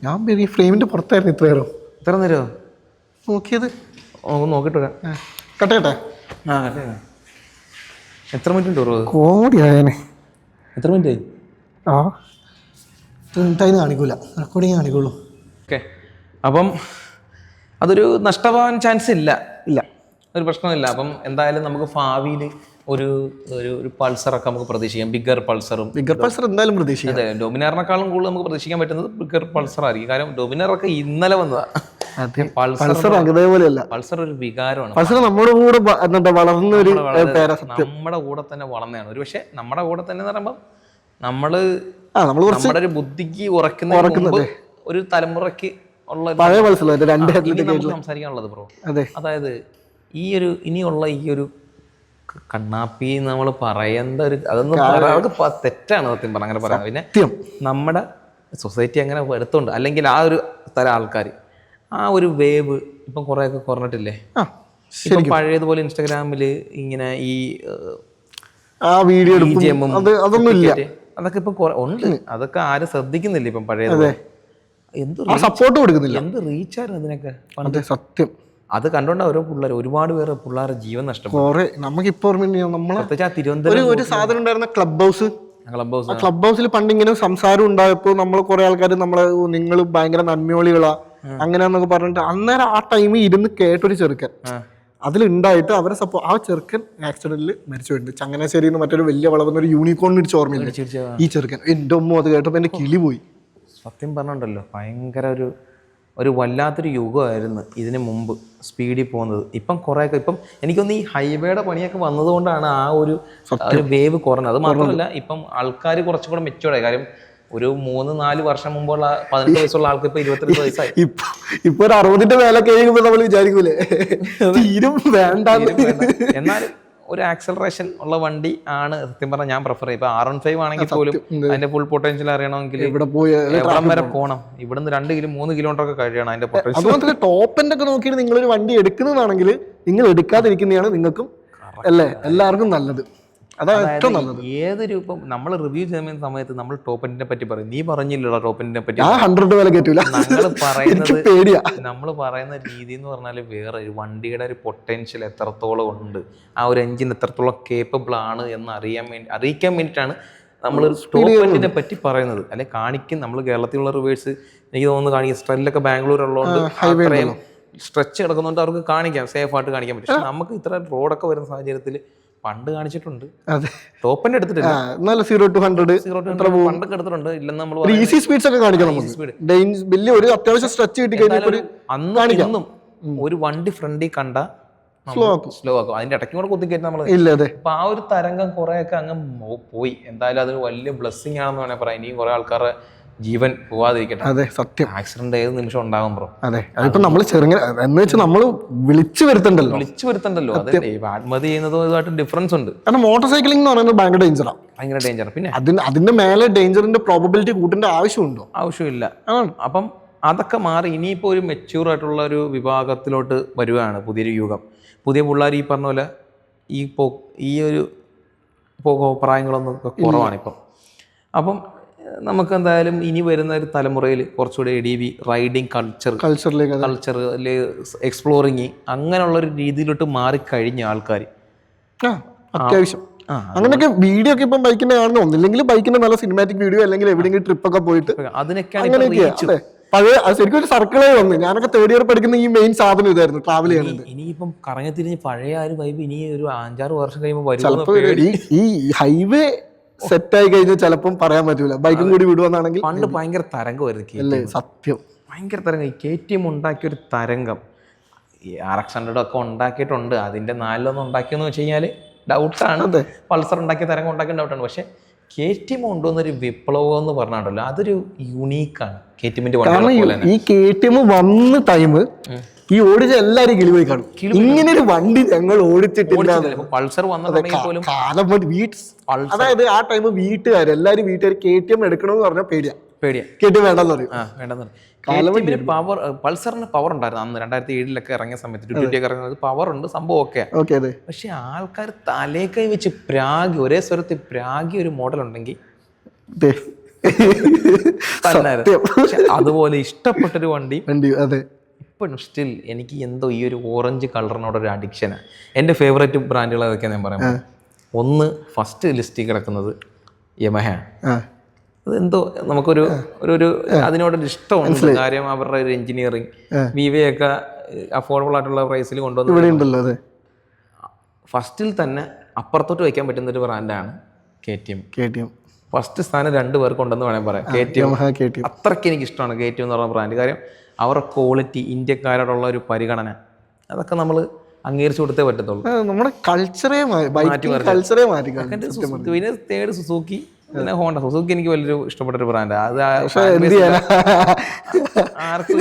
[SPEAKER 2] ഞാൻ ഫ്രെയിമിന്റെ പുറത്തായിരുന്നു ഇത്ര
[SPEAKER 1] നേരം
[SPEAKER 2] നോക്കിയത്.
[SPEAKER 1] നോക്കിട്ട് വരാം.
[SPEAKER 2] കട്ടേട്ടെ.
[SPEAKER 1] എത്ര മിനിറ്റ് ഉണ്ട്?
[SPEAKER 2] കോടിയായനെ.
[SPEAKER 1] എത്ര മിനിറ്റ്?
[SPEAKER 2] മിനിറ്റായി കാണിക്കൂല, റെക്കോർഡിങ് കാണിക്കുള്ളൂ.
[SPEAKER 1] ഓക്കെ, അപ്പം അതൊരു നഷ്ടമാവാൻ ചാൻസ് ഇല്ല, ഒരു പ്രശ്നമില്ല. അപ്പം എന്തായാലും നമുക്ക് ഭാവിയിൽ ഒരു പൾസറൊക്കെ നമുക്ക് പ്രതീക്ഷിക്കാം. ബിഗർ പൾസർ
[SPEAKER 2] എന്തായാലും പ്രതീക്ഷിക്കാം.
[SPEAKER 1] അതെ, ഡൊമിനാറിനെക്കാളും കൂടുതൽ നമുക്ക് പ്രതീക്ഷിക്കാൻ പറ്റുന്നത് ബിഗർ പൾസർ ആയിരിക്കും. കാരണം ഡൊമിനാറൊക്കെ ഇന്നലെ വന്നതാ. പൾസർ ഒരു വികാരമാണ്.
[SPEAKER 2] പൾസർ നമ്മുടെ കൂടെ വളർന്ന ഒരു
[SPEAKER 1] നമ്മുടെ കൂടെ തന്നെ വളർന്നതാണ്. ഒരു പക്ഷെ നമ്മുടെ കൂടെ തന്നെ എന്ന് പറയുമ്പോൾ നമ്മുടെ ഒരു ബുദ്ധിക്ക് ഉറക്കുന്ന ഒരു തലമുറയ്ക്ക് ഉള്ള സംസാരിക്കാനുള്ളത് ബ്രോ. അതായത് ഇനിയുള്ള ഈ ഒരു കണ്ണാപ്പി നമ്മൾ പറയേണ്ട ഒരു അതൊന്നും തെറ്റാണ് സത്യം പറഞ്ഞാൽ അങ്ങനെ പറയാം. പിന്നെ നമ്മുടെ സൊസൈറ്റി അങ്ങനെ എടുത്തോണ്ട്, അല്ലെങ്കിൽ ആ ഒരു തരം ആൾക്കാർ ആ ഒരു വേവ് ഇപ്പം കുറേയൊക്കെ കുറഞ്ഞിട്ടില്ലേ? ഇപ്പം പഴയതുപോലെ ഇൻസ്റ്റാഗ്രാമിൽ ഇങ്ങനെ ഈ
[SPEAKER 2] വീഡിയോ
[SPEAKER 1] അതൊക്കെ ഇപ്പം ഉണ്ട്. അതൊക്കെ ആരും ശ്രദ്ധിക്കുന്നില്ല ഇപ്പം പഴയതുപോലെ.
[SPEAKER 2] സപ്പോർട്ട് കൊടുക്കുന്നില്ല.
[SPEAKER 1] എന്ത് റീച്ചായിരുന്നു അതിനൊക്കെ
[SPEAKER 2] സത്യം.
[SPEAKER 1] അത് കണ്ടോണ്ട ഓരോ ഒരുപാട് പേര് പിള്ളേരെ ജീവൻ നഷ്ടപ്പെട്ടു.
[SPEAKER 2] നമുക്കിപ്പോ
[SPEAKER 1] തിരുവനന്തപുരം
[SPEAKER 2] ഒരു സാധനം ഉണ്ടായിരുന്ന ക്ലബ് ഹൗസിൽ പണ്ട് ഇങ്ങനെ സംസാരം ഉണ്ടായപ്പോ നമ്മൾ കുറെ ആൾക്കാർ നമ്മളെ നിങ്ങൾ ഭയങ്കര നന്മയോളികളാ അങ്ങനെയാന്നൊക്കെ പറഞ്ഞിട്ട് അന്നേരം ആ ടൈമിൽ ഇരുന്ന് കേട്ടൊരു ചെറുക്കൻ അതിലുണ്ടായിട്ട് അവരെ ആ ചെറുക്കൻ ആക്സിഡന്റിൽ മരിച്ചു പോയിട്ടുണ്ട്. ചങ്ങനാശ്ശേരി മറ്റൊരു വലിയ വളവുന്ന ഒരു യൂണിക്കോൺ ഇടിച്ച് ഓർമ്മയില്ല ഈ ചെറുക്കൻ. എന്റെ അമ്മ അത് കേട്ടപ്പോ എന്റെ കിളി പോയി.
[SPEAKER 1] സത്യം പറഞ്ഞുണ്ടല്ലോ, ഭയങ്കര ഒരു വല്ലാത്തൊരു യുഗമായിരുന്നു ഇതിന് മുമ്പ് സ്പീഡിൽ പോകുന്നത്. ഇപ്പം കുറേയൊക്കെ ഇപ്പം എനിക്കൊന്ന് ഈ ഹൈവേയുടെ പണിയൊക്കെ വന്നതുകൊണ്ടാണ് ആ ഒരു വേവ് കുറഞ്ഞത്. അത് മാത്രമല്ല ഇപ്പം ആൾക്കാർ കുറച്ചും കൂടെ മെച്ചുവേർഡായി. കാര്യം ഒരു 3-4 വർഷം മുമ്പുള്ള 18 വയസ്സുള്ള ആൾക്ക് ഇപ്പൊ 22 വയസ്സായി.
[SPEAKER 2] ഇപ്പൊ ഒരു 60ന്റെ മേലെ കഴിയുമ്പോ നമ്മൾ വിചാരിക്കൂലേ തീരും വേണ്ട.
[SPEAKER 1] എന്നാലും ഒരു ആക്സലറേഷൻ ഉള്ള വണ്ടി ആണ് സത്യം പറഞ്ഞാൽ ഞാൻ പ്രിഫർ ചെയ്യും. ഇപ്പൊ R15 ആണെങ്കിൽ പോലും അതിന്റെ ഫുൾ പൊട്ടൻഷ്യൽ അറിയണമെങ്കിൽ എവിടം വരെ പോകണം? ഇവിടുന്ന് 2 കിലോ 3 കിലോമീറ്റർ ഒക്കെ കഴിയണം അതിന്റെ പൊട്ടൻഷ്യൽ.
[SPEAKER 2] ടോപ്പ് എൻഡ് ഒക്കെ നോക്കിയിട്ട് നിങ്ങളൊരു വണ്ടി എടുക്കുന്നതാണെങ്കിൽ നിങ്ങൾ എടുക്കാതിരിക്കുന്നതാണ് നിങ്ങൾക്കും അല്ലേ എല്ലാവർക്കും നല്ലത്. അതാണ് ഏറ്റവും നല്ലത്.
[SPEAKER 1] ഏതൊരു ഇപ്പം നമ്മൾ റിവ്യൂ ചെയ്യുന്ന സമയത്ത് നമ്മൾ ടോപ്പ് എൻഡിനെ പറ്റി പറയും. നീ പറഞ്ഞില്ലല്ലോ ടോപ്പ് എൻഡിനെ പറ്റി.
[SPEAKER 2] 100 വില കേട്ടില്ല.
[SPEAKER 1] നമ്മൾ പറയുന്ന രീതി എന്ന് പറഞ്ഞാൽ വേറെ ഒരു വണ്ടിയുടെ ഒരു പൊട്ടൻഷ്യൽ എത്രത്തോളം ഉണ്ട്, ആ ഒരു എഞ്ചിൻ എത്രത്തോളം കേപ്പബിൾ ആണ് എന്ന് അറിയിക്കാൻ വേണ്ടിയിട്ടാണ് നമ്മൾ ടോപ്പ് എൻഡിനെ പറ്റി പറയുന്നത്. അല്ലെ നമ്മൾ കേരളത്തിലുള്ള റിവേഴ്സ് എനിക്ക് തോന്നുന്നു കാണിക്കും. സ്ട്രെല്ലൊക്കെ ബാംഗ്ലൂർ ഉള്ളതുകൊണ്ട് അത്രയും സ്ട്രെച്ച് കിടക്കുന്നുണ്ട്, അവർക്ക് കാണിക്കാം, സേഫ് ആയിട്ട് കാണിക്കാൻ പറ്റും. പക്ഷെ നമുക്ക് ഇത്ര റോഡൊക്കെ വരുന്ന സാഹചര്യത്തിൽ പണ്ട് കാണിച്ചിട്ടുണ്ട്. ടോപ്പിന്റെ എടുത്തിട്ടില്ല. പണ്ടൊക്കെ എടുത്തിട്ടുണ്ട്. ഇല്ലെന്ന് നമ്മൾ അന്നും ഒരു വണ്ടി ഫ്രണ്ടിൽ കണ്ട സ്ലോ ആക്കും. അതിന്റെ ഇടയ്ക്ക് കൂടെ കുത്തിക്കയറ്റി നമ്മൾ. അപ്പൊ ആ ഒരു തരംഗം കുറെയൊക്കെ അങ്ങ് പോയി. എന്തായാലും അതൊരു വലിയ ബ്ലെസ്സിങ് ആണെന്ന് വേണേൽ പറയാം. ഇനിയും കുറെ ആൾക്കാരെ ജീവൻ പോവാതിരിക്കട്ടെ.
[SPEAKER 2] അതെ, സത്യം.
[SPEAKER 1] ആക്സിഡന്റ് ഏത് നിമിഷം ഉണ്ടാകും ബ്രോ.
[SPEAKER 2] അതെ, അതിപ്പോ നമ്മൾ ചെറുങ്ങനെ എന്ന് വെച്ചാൽ നമ്മൾ വിളിച്ചു വരുത്തണ്ടല്ലോ.
[SPEAKER 1] അതെ, ആത്മഹത്യ ചെയ്യുന്നതും ഇതുമായിട്ട് ഡിഫറൻസ് ഉണ്ട്.
[SPEAKER 2] കാരണം മോട്ടോർ സൈക്ലിംഗ് എന്ന് പറയുന്നത് ഭയങ്കര ഡേഞ്ചറാണ്.
[SPEAKER 1] ഭയങ്കര ഡേഞ്ചർ. പിന്നെ
[SPEAKER 2] അതിന്റെ മേലെ ഡേഞ്ചറിന്റെ പ്രോബബിലിറ്റി കൂട്ടേണ്ട ആവശ്യമുണ്ടോ?
[SPEAKER 1] ആവശ്യമില്ല. അപ്പം അതൊക്കെ മാറി ഇനിയിപ്പോൾ ഒരു മെച്യൂർ ആയിട്ടുള്ള ഒരു വിഭാഗത്തിലോട്ട് വരുവാണ് പുതിയൊരു യുഗം. പുതിയ പിള്ളേർ ഈ പറഞ്ഞ പോലെ ഈ ഒരു പ്രായങ്ങളൊന്നും കുറവാണിപ്പം. അപ്പം നമുക്ക് എന്തായാലും ഇനി വരുന്ന ഒരു തലമുറയിൽ കുറച്ചുകൂടി ADV റൈഡിങ് കൾച്ചർ എക്സ്പ്ലോറിങ് അങ്ങനെയുള്ളൊരു രീതിയിലോട്ട് മാറിക്കഴിഞ്ഞ ആൾക്കാർ
[SPEAKER 2] അത്യാവശ്യം അങ്ങനെയൊക്കെ വീഡിയോ ഒക്കെ ഇപ്പം ബൈക്കിന്റെ കാണുന്ന, ഒന്നില്ലെങ്കിൽ ബൈക്കിന്റെ നല്ല സിനിമാറ്റിക് വീഡിയോ, അല്ലെങ്കിൽ എവിടെയെങ്കിലും ട്രിപ്പ് ഒക്കെ പോയിട്ട്
[SPEAKER 1] അതിനൊക്കെയാണ്
[SPEAKER 2] പഴയ ശരിക്കും ഒരു സർക്കിളേ വന്നു. ഞാനൊക്കെ തേർഡ് ഇയർ പഠിക്കുന്ന ഈ മെയിൻ സാധനം ഇതായിരുന്നു, ട്രാവൽ ചെയ്യണത്.
[SPEAKER 1] ഇനിയിപ്പം കറങ്ങി തിരിഞ്ഞ് പഴയ ആ ഒരു വൈബ് ഇനി ഒരു 5-6 വർഷം കഴിയുമ്പോൾ
[SPEAKER 2] ചിലപ്പോൾ ഈ ഹൈവേ സെറ്റ് ആയി കഴിഞ്ഞാൽ ചിലപ്പം പറയാൻ പറ്റൂല, ബൈക്കും കൂടി വിടുവെന്നാണെങ്കിൽ.
[SPEAKER 1] പണ്ട് ഭയങ്കര തരംഗമായിരുന്നു.
[SPEAKER 2] സത്യം,
[SPEAKER 1] ഭയങ്കര തരംഗം. ഈ KTM ഉണ്ടാക്കിയൊരു തരംഗം ഈ RX-100 ഒക്കെ ഉണ്ടാക്കിയിട്ടുണ്ട്. അതിന്റെ 4 ഉണ്ടാക്കിയെന്ന് വെച്ച് കഴിഞ്ഞാൽ ഡൗട്ടാണ്. പൾസർ ഉണ്ടാക്കിയ തരംഗം ഉണ്ടാക്കിയ ഡൗട്ടാണ്. പക്ഷെ KTM കൊണ്ടുവന്നൊരു വിപ്ലവം എന്ന് പറഞ്ഞാണ്ടല്ലോ, അതൊരു യൂണീക്കാണ്.
[SPEAKER 2] ഈ KTM വന്ന ടൈം ഈ ഓടിച്ച എല്ലാരും കിളിപോയി കാണും. ഇങ്ങനെ ഒരു വണ്ടി ഞങ്ങൾ ഓടിച്ചിട്ടില്ല.
[SPEAKER 1] പൾസർ വന്നപ്പോലും
[SPEAKER 2] അതായത് ആ ടൈം വീട്ടുകാർ KTM എടുക്കണമെന്ന് പറഞ്ഞാൽ പേടിയാ KTM വേണ്ടെന്ന് പറയും.
[SPEAKER 1] പൾസറിന് പവർ ഉണ്ടായിരുന്നു അന്ന് 2007 ഇറങ്ങിയ സമയത്ത്. 250 ഇറങ്ങുന്നത് പവർ ഉണ്ട്, സംഭവം ഒക്കെ. പക്ഷെ ആൾക്കാർ തലേക്കൈ വെച്ച് ഒരേ സ്വരത്തിൽ ഒരു മോഡൽ ഉണ്ടെങ്കിൽ അതുപോലെ ഇഷ്ടപ്പെട്ടൊരു വണ്ടി ഇപ്പോഴും സ്റ്റിൽ എനിക്ക് എന്തോ ഈ ഒരു ഓറഞ്ച് കളറിനോടൊരു അഡിക്ഷനാണ്. എൻ്റെ ഫേവറേറ്റ് ബ്രാൻഡുകൾ അതൊക്കെയാണ് ഞാൻ പറയുമ്പോൾ. ഒന്ന് ഫസ്റ്റ് ലിസ്റ്റിൽ കിടക്കുന്നത് യമഹ. അതെന്തോ നമുക്കൊരു അതിനോടൊരു ഇഷ്ടമുണ്ട്. കാര്യം അവരുടെ ഒരു എഞ്ചിനീയറിങ് വിവയൊക്കെ അഫോർഡബിൾ ആയിട്ടുള്ള പ്രൈസിൽ കൊണ്ടുവന്നു. ഫസ്റ്റിൽ തന്നെ അപ്പുറത്തോട്ട് വയ്ക്കാൻ പറ്റുന്ന ഒരു ബ്രാൻഡാണ് KTM. ഫസ്റ്റ് സ്ഥാനം 2 പേർക്ക് ഉണ്ടെന്ന് വേണമെങ്കിൽ പറയാം. KTM അത്രയ്ക്ക് എനിക്ക് ഇഷ്ടമാണ് KTM എന്ന് പറഞ്ഞ ബ്രാൻഡ്. കാര്യം അവരുടെ ക്വാളിറ്റി, ഇന്ത്യക്കാരോടുള്ള ഒരു പരിഗണന, അതൊക്കെ നമ്മൾ അംഗീകരിച്ചു കൊടുത്തേ പറ്റത്തുള്ളൂ.
[SPEAKER 2] നമ്മുടെ കൾച്ചറേ മാറ്റി.
[SPEAKER 1] പിന്നെ തേർഡ് സുസുക്കി, പിന്നെ ഹോണ്ട. സുസുക്കി എനിക്ക് വലിയൊരു ഇഷ്ടപ്പെട്ടൊരു ബ്രാൻഡ്. അത് ആർക്കും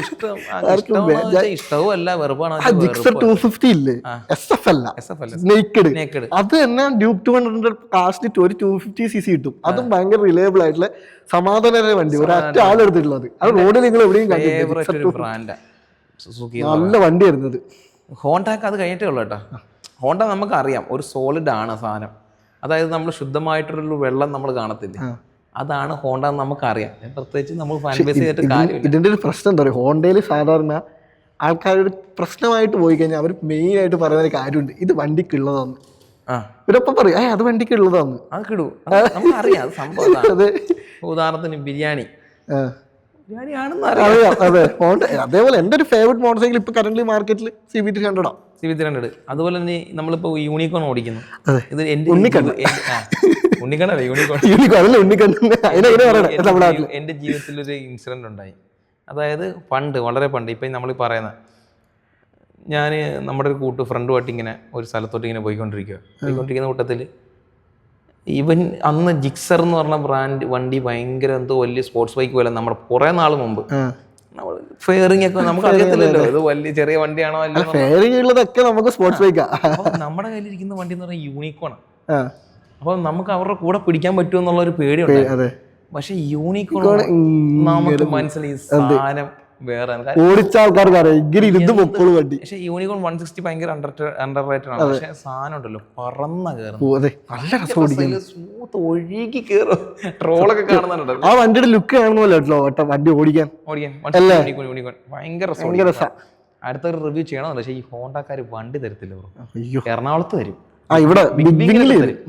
[SPEAKER 1] ഇഷ്ടവും അല്ല, വെറുപ്പാണ്.
[SPEAKER 2] അത് തന്നെ ഡ്യൂക്ക് 200 കാസ്റ്റ് ഒരു 250cc കിട്ടും. അതും ഭയങ്കര റിലയബിൾ ആയിട്ടുള്ള സമാധാന വണ്ടി, ഒരൊറ്റ ആളെടുത്തിട്ടുള്ളത്. അത് റോഡിൽ നിങ്ങൾ എവിടെയും നല്ല വണ്ടിയായിരുന്നത്.
[SPEAKER 1] ഹോണ്ടക്ക് അത് കഴിഞ്ഞിട്ടേ ഉള്ളൂ കേട്ടോ. ഹോണ്ട നമുക്ക് അറിയാം ഒരു സോളിഡ് ആണ് സാധനം. അതായത് നമ്മൾ ശുദ്ധമായിട്ടൊരു വെള്ളം നമ്മൾ കാണത്തില്ല, അതാണ് ഹോണ്ട എന്ന് നമുക്കറിയാം. പ്രത്യേകിച്ച് നമ്മൾ ഫാൻ ബേസ് ചെയ്തിട്ട് കാര്യമില്ല.
[SPEAKER 2] ഇതിന്റെ ഒരു പ്രശ്നം എന്താ പറയുക, ഹോണ്ടയിൽ സാധാരണ ആൾക്കാർ ഒരു പ്രശ്നമായിട്ട് പോയി കഴിഞ്ഞാൽ അവർ മെയിൻ ആയിട്ട് പറയുന്ന ഒരു കാര്യമുണ്ട്, ഇത് വണ്ടിക്കുള്ളതാണ്. ഇവരൊപ്പം പറയും അത് വണ്ടിക്കുള്ളതാണ്,
[SPEAKER 1] അത് കിടൂ, നമുക്കറിയാം അത് സംഭവം. ഉദാഹരണത്തിന് ബിരിയാണി
[SPEAKER 2] അറിയാം. അതെ, ഹോണ്ട. അതേപോലെ എൻ്റെ ഒരു ഫേവറേറ്റ് മോട്ടോർ സൈക്കിൾ ഇപ്പൊ കറന്റ് മാർക്കറ്റിൽ CB300.
[SPEAKER 1] അതുപോലെ തന്നെ നമ്മളിപ്പോ യൂണിക്കോൺ ഓടിക്കുന്നു. ഇത് എൻ്റെ ജീവിതത്തിലൊരു ഇൻസിഡന്റ് ഉണ്ടായി. അതായത് വളരെ പണ്ട് ഇപ്പം നമ്മൾ പറയുന്ന ഞാൻ നമ്മുടെ ഒരു ഫ്രണ്ടുമായിട്ട് ഇങ്ങനെ ഒരു സ്ഥലത്തോട്ട് ഇങ്ങനെ പോയിക്കൊണ്ടിരിക്കുന്ന കൂട്ടത്തിൽ ഇവൻ അന്ന് ജിക്സർ എന്ന് പറഞ്ഞ ബ്രാൻഡ് വണ്ടി ഭയങ്കര എന്തോ വലിയ സ്പോർട്സ് ബൈക്ക് പോലെ നമ്മുടെ കുറെ നാൾ മുമ്പ് ഫെയറിംഗ് ഒക്കെ നമുക്ക് അറിയത്തില്ലല്ലോ, ഇത് വലിയ ചെറിയ വണ്ടിയാണോ
[SPEAKER 2] നമുക്ക് സ്പോർട്സ് ബൈക്കാ.
[SPEAKER 1] നമ്മുടെ കയ്യിലിരിക്കുന്ന വണ്ടി എന്ന് പറഞ്ഞാൽ യൂണിക്കോൺ. അപ്പൊ നമുക്ക് അവരുടെ കൂടെ പിടിക്കാൻ പറ്റുമെന്നുള്ള ഒരു പേടിയുണ്ട്. പക്ഷെ യൂണിക്കോൺ നമുക്ക് മനസ്സിലായി സാധനം വേറെ.
[SPEAKER 2] ഓടിച്ച ആൾക്കാർക്ക് വണ്ടി.
[SPEAKER 1] പക്ഷെ യൂണിക്കോൺ 160 ഭയങ്കര അണ്ടർ റേറ്റഡ് ആണ്. പക്ഷെ സാധനം ഉണ്ടല്ലോ പറന്ന കയറും, സ്മൂത്ത് ഒഴുകി കയറും. ട്രോളൊക്കെ കാണുന്നുണ്ടല്ലോ,
[SPEAKER 2] ആ വണ്ടിയുടെ ലുക്ക് കാണുന്നല്ലോ വണ്ടി ഓടിക്കാൻ
[SPEAKER 1] യൂണിക്കോൺ ഭയങ്കര. അടുത്തൊരു റിവ്യൂ ചെയ്യണം. പക്ഷെ ഈ ഹോണ്ടക്കാര് വണ്ടി തരത്തില്ല ബ്രോ. എറണാകുളത്ത് തരും,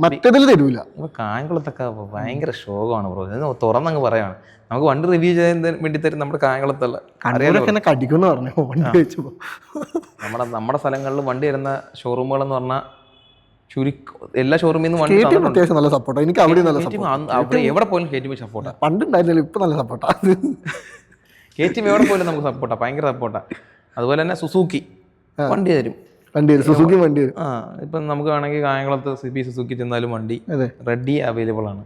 [SPEAKER 2] മറ്റതിൽ തരൂല.
[SPEAKER 1] കായംകുളത്തൊക്കെ ഭയങ്കര ശോകമാണ് ബ്രോ. തുറന്നങ്ങ് പറയാണ്, നമുക്ക് വണ്ടി റിവ്യൂ ചെയ്യാൻ വേണ്ടി തരും നമ്മുടെ കായംകുളത്തുള്ള. നമ്മുടെ സ്ഥലങ്ങളിൽ വണ്ടി വരുന്ന ഷോറൂമുകൾ എന്ന് പറഞ്ഞാൽ എല്ലാ ഷോറൂമിൽ നിന്നും വണ്ടി
[SPEAKER 2] അത്യാവശ്യം നല്ല സപ്പോർട്ടാണ്. എനിക്ക് അവിടെ
[SPEAKER 1] എവിടെ പോലും KTM സപ്പോർട്ടാണ്.
[SPEAKER 2] പണ്ടുണ്ടായിരുന്നില്ല, ഇപ്പൊ നല്ല സപ്പോർട്ടാണ്.
[SPEAKER 1] KTM എവിടെ പോലും നമുക്ക് സപ്പോർട്ടാണ്, ഭയങ്കര സപ്പോർട്ടാണ്. അതുപോലെ തന്നെ സുസുക്കി വണ്ടി തരും.
[SPEAKER 2] സുസുക്കി വണ്ടി
[SPEAKER 1] ഇപ്പം നമുക്ക് വേണമെങ്കിൽ കായംകുളത്ത് സുസുക്കി ചെന്നാലും വണ്ടി റെഡി അവൈലബിൾ ആണ്.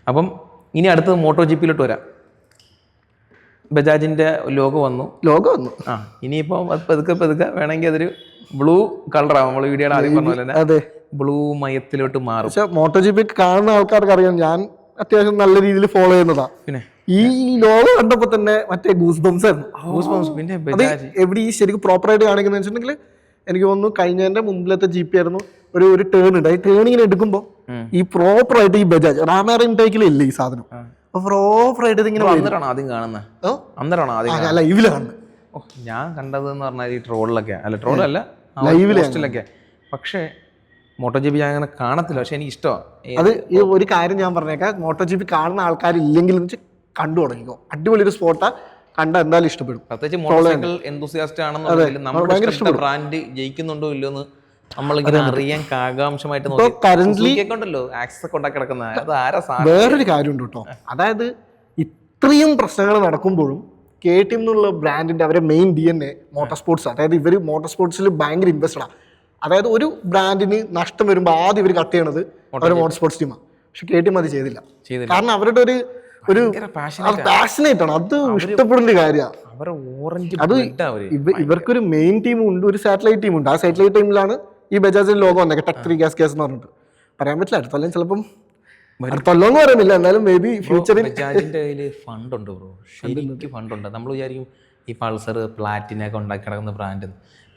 [SPEAKER 1] അപ്പം ഇനി അടുത്തത് MotoGP വരാം. ബജാജിന്റെ ലോഗോ വന്നു. ഇനിയിപ്പോ പതുക്കെ വേണമെങ്കിൽ അതൊരു ബ്ലൂ കളറാവും. നമ്മൾ വീഡിയോയുടെ ആദ്യം പറഞ്ഞ പോലെ തന്നെ ബ്ലൂ മയത്തിലോട്ട് മാറും.
[SPEAKER 2] പക്ഷെ മോട്ടോ ജി പി കാണുന്ന ആൾക്കാർക്ക് അറിയാം, ഞാൻ അത്യാവശ്യം നല്ല രീതിയിൽ ഫോളോ ചെയ്യുന്നതാ. പിന്നെ ഈ ലോഗോ കണ്ടപ്പോ തന്നെ മറ്റേ ഗൂസ് ബംസ് ആയിരുന്നു.
[SPEAKER 1] പിന്നെ
[SPEAKER 2] എവിടെ ഈ ശരിക്കും പ്രോപ്പറായിട്ട് കാണിക്കുന്ന വെച്ചിട്ടുണ്ടെങ്കിൽ എനിക്ക് തോന്നുന്നു കഴിഞ്ഞതിന്റെ മുമ്പിലത്തെ ജി പി ആയിരുന്നു. ഒരു ടേൺ ഉണ്ട്, ഈ ടേൺ ഇങ്ങനെ എടുക്കുമ്പോ ഈ പ്രോപ്പർ ആയിട്ട് ഈ ബജാജ് റാമർ ഇൻടേക്കിൽ ഇല്ല ഈ സാധനം. പ്രോപ്പർ ആയിട്ട് ഇതിങ്ങനെ
[SPEAKER 1] ആദ്യം കാണുന്നത്
[SPEAKER 2] ലൈവില് കാണുന്നത്.
[SPEAKER 1] ഞാൻ കണ്ടത് എന്ന് പറഞ്ഞാൽ ഈ ട്രോളിലൊക്കെ ട്രോളല്ല ലൈവിലൊക്കെ. പക്ഷേ മോട്ടോ ജി പി ഞാൻ അങ്ങനെ കാണത്തില്ല, പക്ഷെ എനിക്ക് ഇഷ്ടമാണ്.
[SPEAKER 2] അത് ഈ ഒരു കാര്യം ഞാൻ പറഞ്ഞേക്കാം, മോട്ടോ ജി പി കാണുന്ന ആൾക്കാരില്ലെങ്കിൽ കണ്ടു തുടങ്ങിക്കോ. അടിപൊളി ഒരു സ്പോട്ടാ, കണ്ട എന്തായാലും ഇഷ്ടപ്പെടും.
[SPEAKER 1] പ്രത്യേകിച്ച് മോട്ടോർസൈക്കിൾ എന്തൂസിയാസ്റ്റ് ആണെന്നുണ്ടെങ്കിൽ നമ്മുടെ ബ്രാൻഡ് ജയിക്കുന്നുണ്ടോ ഇല്ലയോ എന്ന് നമ്മളിങ്ങനെ അറിയാൻ ആകാംക്ഷമായിട്ട് നോക്കിണ്ടല്ലോ ആക്സസ് ഒക്കെ ഉണ്ടാക്കി കിടക്കുന്ന.
[SPEAKER 2] വേറൊരു കാര്യമുണ്ട് കേട്ടോ, അതായത് ഇത്രയും പ്രശ്നങ്ങൾ നടക്കുമ്പോഴും KTM എന്നുള്ള ബ്രാൻഡിന്റെ അവരെ മെയിൻ DNA മോട്ടോർ സ്പോർട്സ്. അതായത് ഇവർ മോട്ടോർ സ്പോർട്സിൽ ഭയങ്കര ഇൻവെസ്റ്റഡാണ്. അതായത് ഒരു ബ്രാൻഡിന് നഷ്ടം വരുമ്പോൾ ആദ്യം ഇവർ കട്ട് ചെയ്യണത് അവരുടെ മോട്ടോർ സ്പോർട്സ് ടീമാണ്. പക്ഷെ KTM അത് ചെയ്തില്ല. കാരണം അവരുടെ ഒരു പാഷനേറ്റ് ആണ്, അത് ഇഷ്ടപ്പെടുന്ന കാര്യമാണ്. അത് ഇവർക്കൊരു മെയിൻ ടീമും ഉണ്ട്, ഒരു സാറ്റലൈറ്റ് ടീം ഉണ്ട്. ആ സാറ്റലൈറ്റ് ടീമിലാണ് ഈ ബജാജിന്റെ ലോഗോ വന്നേക്കെ ടെക് 3 ഗ്യാസ് എന്ന് പറഞ്ഞിട്ട്. പറയാൻ പറ്റില്ല, അടുത്തൊല്ലം ചിലപ്പം അടുത്തൊല്ലോന്ന് പറയുന്നില്ല, എന്നാലും മേ ബി ഫ്യൂച്ചറിൽ.
[SPEAKER 1] ബജാജിന്റെ കയ്യില് ഫണ്ടുണ്ട് ബ്രോ, ശരിക്കും ഫണ്ടുണ്ട്. നമ്മൾ വിചാരിക്കും ഈ പൾസർ പ്ലാറ്റിനൊക്കെ ഉണ്ടാക്കി കിടക്കുന്ന ബ്രാൻഡ്,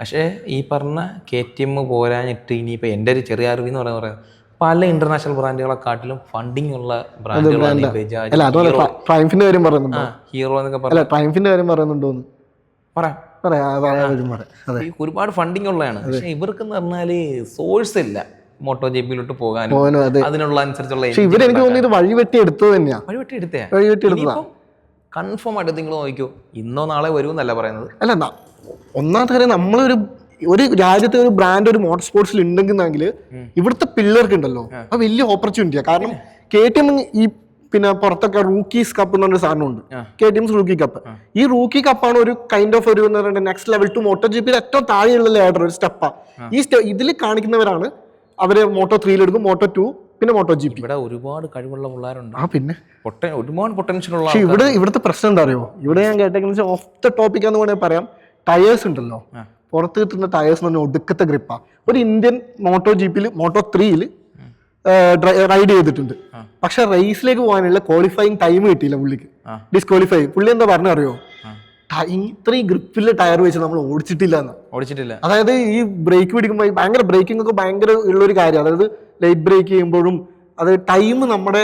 [SPEAKER 1] പക്ഷേ ഈ പറഞ്ഞ KTM പോരാഞ്ഞിട്ട് ഇനിയിപ്പോൾ എൻ്റെ ഒരു ചെറിയ അറിവെന്ന് പറയുന്നത് പല ഇന്റർനാഷണൽ ബ്രാൻഡുകളെക്കാട്ടിലും ഫണ്ടിങ് ഉള്ള ബ്രാൻഡുകളാണ് ബജാജ്.
[SPEAKER 2] ട്രയംഫിന്റെ കാര്യം പറയുന്നുണ്ടോ?
[SPEAKER 1] ഹീറോ എന്നൊക്കെ പറഞ്ഞു.
[SPEAKER 2] ട്രയംഫിന്റെ കാര്യം പറയുന്നുണ്ടോ?
[SPEAKER 1] ഒരുപാട് ഫണ്ടിങ് ഉള്ളതാണ്. പക്ഷെ ഇവർക്ക് എന്ന് പറഞ്ഞാല് സോഴ്സ് ഇല്ല മോട്ടോ ജി പിയിലോട്ട് പോകാനും അതിനുള്ള അനുസരിച്ചുള്ള.
[SPEAKER 2] എനിക്ക് തോന്നുന്നത് വഴിവെട്ടി എടുത്തത് തന്നെയാ.
[SPEAKER 1] കൺഫേം ആയിട്ട് നിങ്ങൾ നോക്കിയോ, ഇന്നോ നാളെ വരുമെന്നല്ല പറയുന്നത്.
[SPEAKER 2] അല്ല, ഒന്നാമത്തെ കാര്യം ഒരു രാജ്യത്തെ ഒരു ബ്രാൻഡ് ഒരു മോട്ടോർ സ്പോർട്സിൽ ഉണ്ടെങ്കിൽ ഇവിടുത്തെ പിള്ളേർക്ക് ഉണ്ടല്ലോ അത് വലിയ ഓപ്പർച്യൂണിറ്റിയാണ്. കാരണം KTM ഈ പിന്നെ പുറത്തൊക്കെ റൂക്കീസ് കപ്പ് എന്ന് പറഞ്ഞൊരു സാധനമുണ്ട്, KTM's റൂക്കി കപ്പ്. ഈ റൂക്കി കപ്പാണ് ഒരു കൈൻഡ് ഓഫ് ഒരു next level two motto G പിയിൽ ഏറ്റവും താഴെയുള്ള ലേഡർ, ഒരു സ്റ്റെപ്പാ. ഈ ഇതിൽ കാണിക്കുന്നവരാണ് അവര് മോട്ടോ 3 എടുക്കും, മോട്ടോ 2, പിന്നെ മോട്ടോ ജി പി.
[SPEAKER 1] ഇവിടെ ഒരുപാട് കഴിവുള്ള പിള്ളേരുണ്ട്.
[SPEAKER 2] പിന്നെ
[SPEAKER 1] ഒരുപാട് പൊട്ടൻഷ്യൽ ഉള്ള.
[SPEAKER 2] പക്ഷെ ഇവിടുത്തെ പ്രശ്നം എന്താ അറിയോ, ഇവിടെ ഞാൻ കേട്ടേക്കെന്ന് വെച്ചാൽ ഓഫ് ദ ടോപ്പിക് എന്ന് വേണമെങ്കിൽ പറയാം, ടയേഴ്സ് ഉണ്ടല്ലോ, പുറത്ത് കിട്ടുന്ന ടയേഴ്സ് എന്ന് പറഞ്ഞാൽ ഒടുക്കത്തെ ഗ്രിപ്പാ. ഒരു ഇന്ത്യൻ മോട്ടോ ജി പിയിൽ മോട്ടോ 3 റൈഡ് ചെയ്തിട്ടുണ്ട്, പക്ഷെ റേസിലേക്ക് പോകാനുള്ള ക്വാളിഫയിങ് ടൈം കിട്ടിയില്ല പുള്ളിക്ക്, ഡിസ്ക്വാളിഫൈ. പുള്ളി എന്താ പറഞ്ഞറിയോ, ഇത്രയും ഗ്രിപ്പിലെ ടയർ വെച്ച് നമ്മൾ ഓടിച്ചിട്ടില്ല. അതായത് ഈ ബ്രേക്ക് പിടിക്കുമ്പോൾ ഭയങ്കര ബ്രേക്കിംഗ് ഒക്കെ ഭയങ്കര ഉള്ളൊരു കാര്യം. അതായത് ലൈറ്റ് ബ്രേക്ക് ചെയ്യുമ്പോഴും അത് ടൈം നമ്മുടെ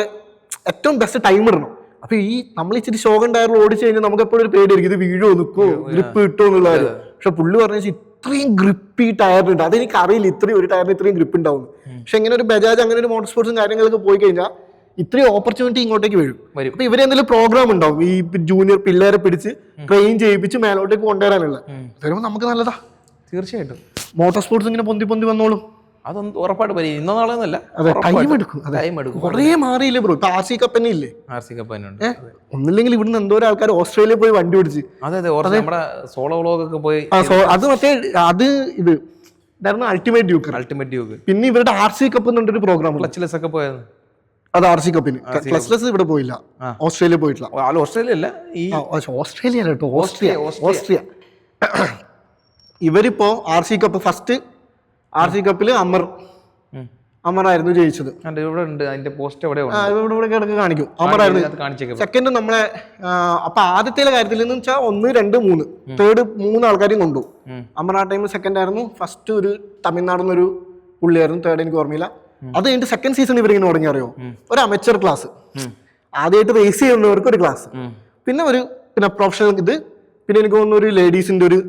[SPEAKER 2] ഏറ്റവും ബെസ്റ്റ് ടൈം ഇടണം. അപ്പൊ ഈ നമ്മൾ ഇച്ചിരി ഷോഗൻ ടയറിൽ ഓടിച്ചു കഴിഞ്ഞാൽ നമുക്ക് എപ്പോഴും ഒരു പേടിയായിരിക്കും, ഇത് വീഴോ നിൽക്കോ ഗ്രിപ്പ് കിട്ടുമോ എന്നുള്ള കാര്യം. പക്ഷെ പുള്ളി പറഞ്ഞ ഇത്രയും ഗ്രിപ്പ് ഈ ടയറിനുണ്ട്, അതെനിക്ക് അറിയില്ല ഇത്രയും ഒരു ടയറിന് ഇത്രയും ഗ്രിപ്പ് ഉണ്ടാവും. പക്ഷെ ഇങ്ങനെ ഒരു ബജാജ് അങ്ങനെ ഒരു മോട്ടോർ സ്പോർട്സും കാര്യങ്ങളൊക്കെ പോയി കഴിഞ്ഞാൽ ഇത്രയും ഓപ്പർച്യൂണിറ്റി ഇങ്ങോട്ടേക്ക് വരും. അപ്പൊ ഇവരെ എന്തെങ്കിലും പ്രോഗ്രാം ഉണ്ടാവും ഈ ജൂനിയർ പിള്ളേരെ പിടിച്ച് ട്രെയിൻ ചെയ്യിപ്പിച്ച് മേലോട്ടേക്ക് കൊണ്ടുവരാനുള്ള. വരുമ്പോൾ നമുക്ക് നല്ലതാ.
[SPEAKER 1] തീർച്ചയായിട്ടും
[SPEAKER 2] മോട്ടോർ സ്പോർട്സ് ഇങ്ങനെ പൊന്തി വന്നോളും.
[SPEAKER 1] അതൊന്നും ഉറപ്പായിട്ട് വരും, ഇന്നോ നാളെന്നല്ല.
[SPEAKER 2] ടൈം എടുക്കും. കുറേ മാറിയില്ലേ ബ്രോ, ഇപ്പൊ RC കപ്പ് തന്നെ ഇല്ലേ? ഒന്നില്ലെങ്കിൽ ഇവിടുന്ന് എന്തോരം ആൾക്കാർ ഓസ്ട്രേലിയ പോയി വണ്ടി ഓടിച്ച്.
[SPEAKER 1] നമ്മുടെ സോളോ വ്ലോഗൊക്കെ പോയി.
[SPEAKER 2] അത് ഇത് ഇതായിരുന്നു അൾട്ടിമേറ്റ് ഡ്യൂക്ക്. പിന്നെ ഇവരുടെ RC കപ്പ് എന്നൊരു പ്രോഗ്രാം
[SPEAKER 1] ക്ലച്ച്ലെസ് ഒക്കെ പോയത്,
[SPEAKER 2] അത് RC കപ്പിന്. ക്ലച്ച്ലെസ് ഇവിടെ പോയില്ല, ഓസ്ട്രേലിയ പോയിട്ടില്ല. ഓസ്ട്രേലിയ കേട്ടോ, ഓസ്ട്രിയ. ഇവരിപ്പോ RC കപ്പ് ഫസ്റ്റ് RC കപ്പില് അമറായിരുന്നു ജയിച്ചത്. ഇവിടെ കിടക്ക് കാണിക്കും, അമറായിരുന്നു. സെക്കൻഡ് നമ്മളെ. അപ്പൊ ആദ്യത്തെ കാര്യത്തിൽ എന്ന് വെച്ചാൽ 1, 2, 3 തേർഡ് 3 ആൾക്കാരെയും കൊണ്ടുപോകും. അമർ ആ ടൈം സെക്കൻഡ് ആയിരുന്നു. ഫസ്റ്റ് ഒരു തമിഴ്നാടുന്നൊരു പുള്ളിയായിരുന്നു, തേർഡ് എനിക്ക് ഓർമ്മയില്ല. അത് കഴിഞ്ഞിട്ട് സെക്കൻഡ് സീസൺ ഇവരിങ്ങനെ തുടങ്ങി അറിയോ, ഒരു അമച്ചർ ക്ലാസ്, ആദ്യമായിട്ട് റേസ് ചെയ്യുന്നവർക്ക് ഒരു ക്ലാസ്, പിന്നെ പ്രൊഫഷണൽ ഇത്, പിന്നെ എനിക്ക് തോന്നുന്നു ഒരു ലേഡീസിന്റെ ഒരു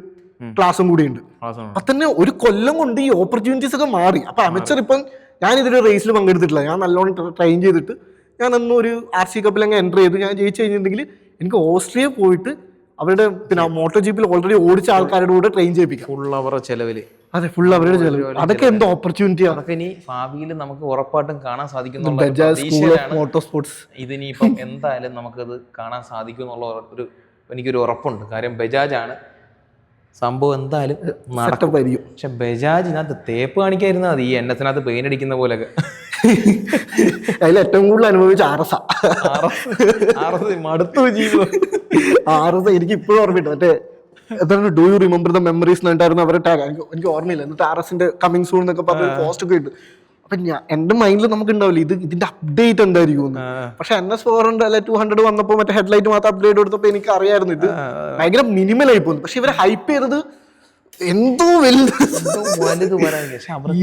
[SPEAKER 2] ക്ലാസ്സും കൂടി ഉണ്ട്. അപ്പൊ തന്നെ ഒരു കൊല്ലം കൊണ്ട് ഈ ഓപ്പർച്യൂണിറ്റീസ് ഒക്കെ മാറി. അപ്പൊ അമച്ചർ ഇപ്പം ഞാൻ ഇതൊരു റേസിൽ പങ്കെടുത്തിട്ടില്ല, ഞാൻ നല്ലോണം ട്രെയിൻ ചെയ്തിട്ട് ഞാൻ അന്ന് ഒരു RC കപ്പിൽ അങ്ങ് എൻ്റർ ചെയ്തു. ഞാൻ ജയിച്ചു കഴിഞ്ഞിട്ടുണ്ടെങ്കിൽ എനിക്ക് ഓസ്ട്രിയ പോയിട്ട് അവരുടെ പിന്നെ മോട്ടോ ജീപ്പിൽ ഓൾറെഡി ഓടിച്ച ആൾക്കാരുടെ കൂടെ ട്രെയിൻ ചെയ്യിപ്പിക്കാം, ഫുൾ അവരുടെ ചെലവില്. അതെ, ഫുൾ അവരുടെ ചെലവ്. അതൊക്കെ എന്തോ ഓപ്പർച്യൂണിറ്റി ആണ്. ഇനി ഭാവിയിൽ നമുക്ക് ഉറപ്പായിട്ടും കാണാൻ സാധിക്കും. Bajaj school of motorsports ഇതിനിപ്പം എന്തായാലും നമുക്കത് കാണാൻ സാധിക്കും എന്നുള്ള എനിക്കൊരു ഉറപ്പുണ്ട്. കാര്യം ബജാജ് ആണ് സംഭവം, എന്തായാലും നടക്കും. പക്ഷെ ബജാജിനകത്ത് തേപ്പ് കാണിക്കാതിരുന്നാൽ മതി, ഈ എണ്ണത്തിനകത്ത് പെയിൻ അടിക്കുന്ന പോലെയൊക്കെ. അതിൽ ഏറ്റവും കൂടുതൽ അനുഭവിച്ച RS
[SPEAKER 1] മടുത്തു ജീവിതം.
[SPEAKER 2] RS എനിക്ക് ഇപ്പോഴും ഓർമ്മയുണ്ട്. മറ്റേ എന്താണ് do you remember the memories എന്നിട്ടായിരുന്നു അവരുടെ ടാഗ്. എനിക്ക് ഓർമ്മയില്ല. എന്നിട്ട് RSന്റെ കമ്മിങ് സൂൺ എന്നൊക്കെ പറഞ്ഞ പോസ്റ്റ് ഒക്കെ ഇട്ടു. അപ്പൊ എന്റെ മൈൻഡിൽ നമുക്ക് ഉണ്ടാവില്ല ഇതിന്റെ അപ്ഡേറ്റ് എന്തായിരിക്കും. പക്ഷെ NS400 അല്ലെ 200 വന്നപ്പോ മറ്റേ ഹെഡ്ലൈറ്റ് മാത്രം അപ്ഗ്രേഡ് കൊടുത്തപ്പോ എനിക്ക് അറിയായിരുന്നു ഇത് ഭയങ്കര മിനിമൽ ആയി പോകുന്നു. പക്ഷെ ഇവരെ ഹൈപ്പ് ചെയ്തത് എന്തോ വലുത്.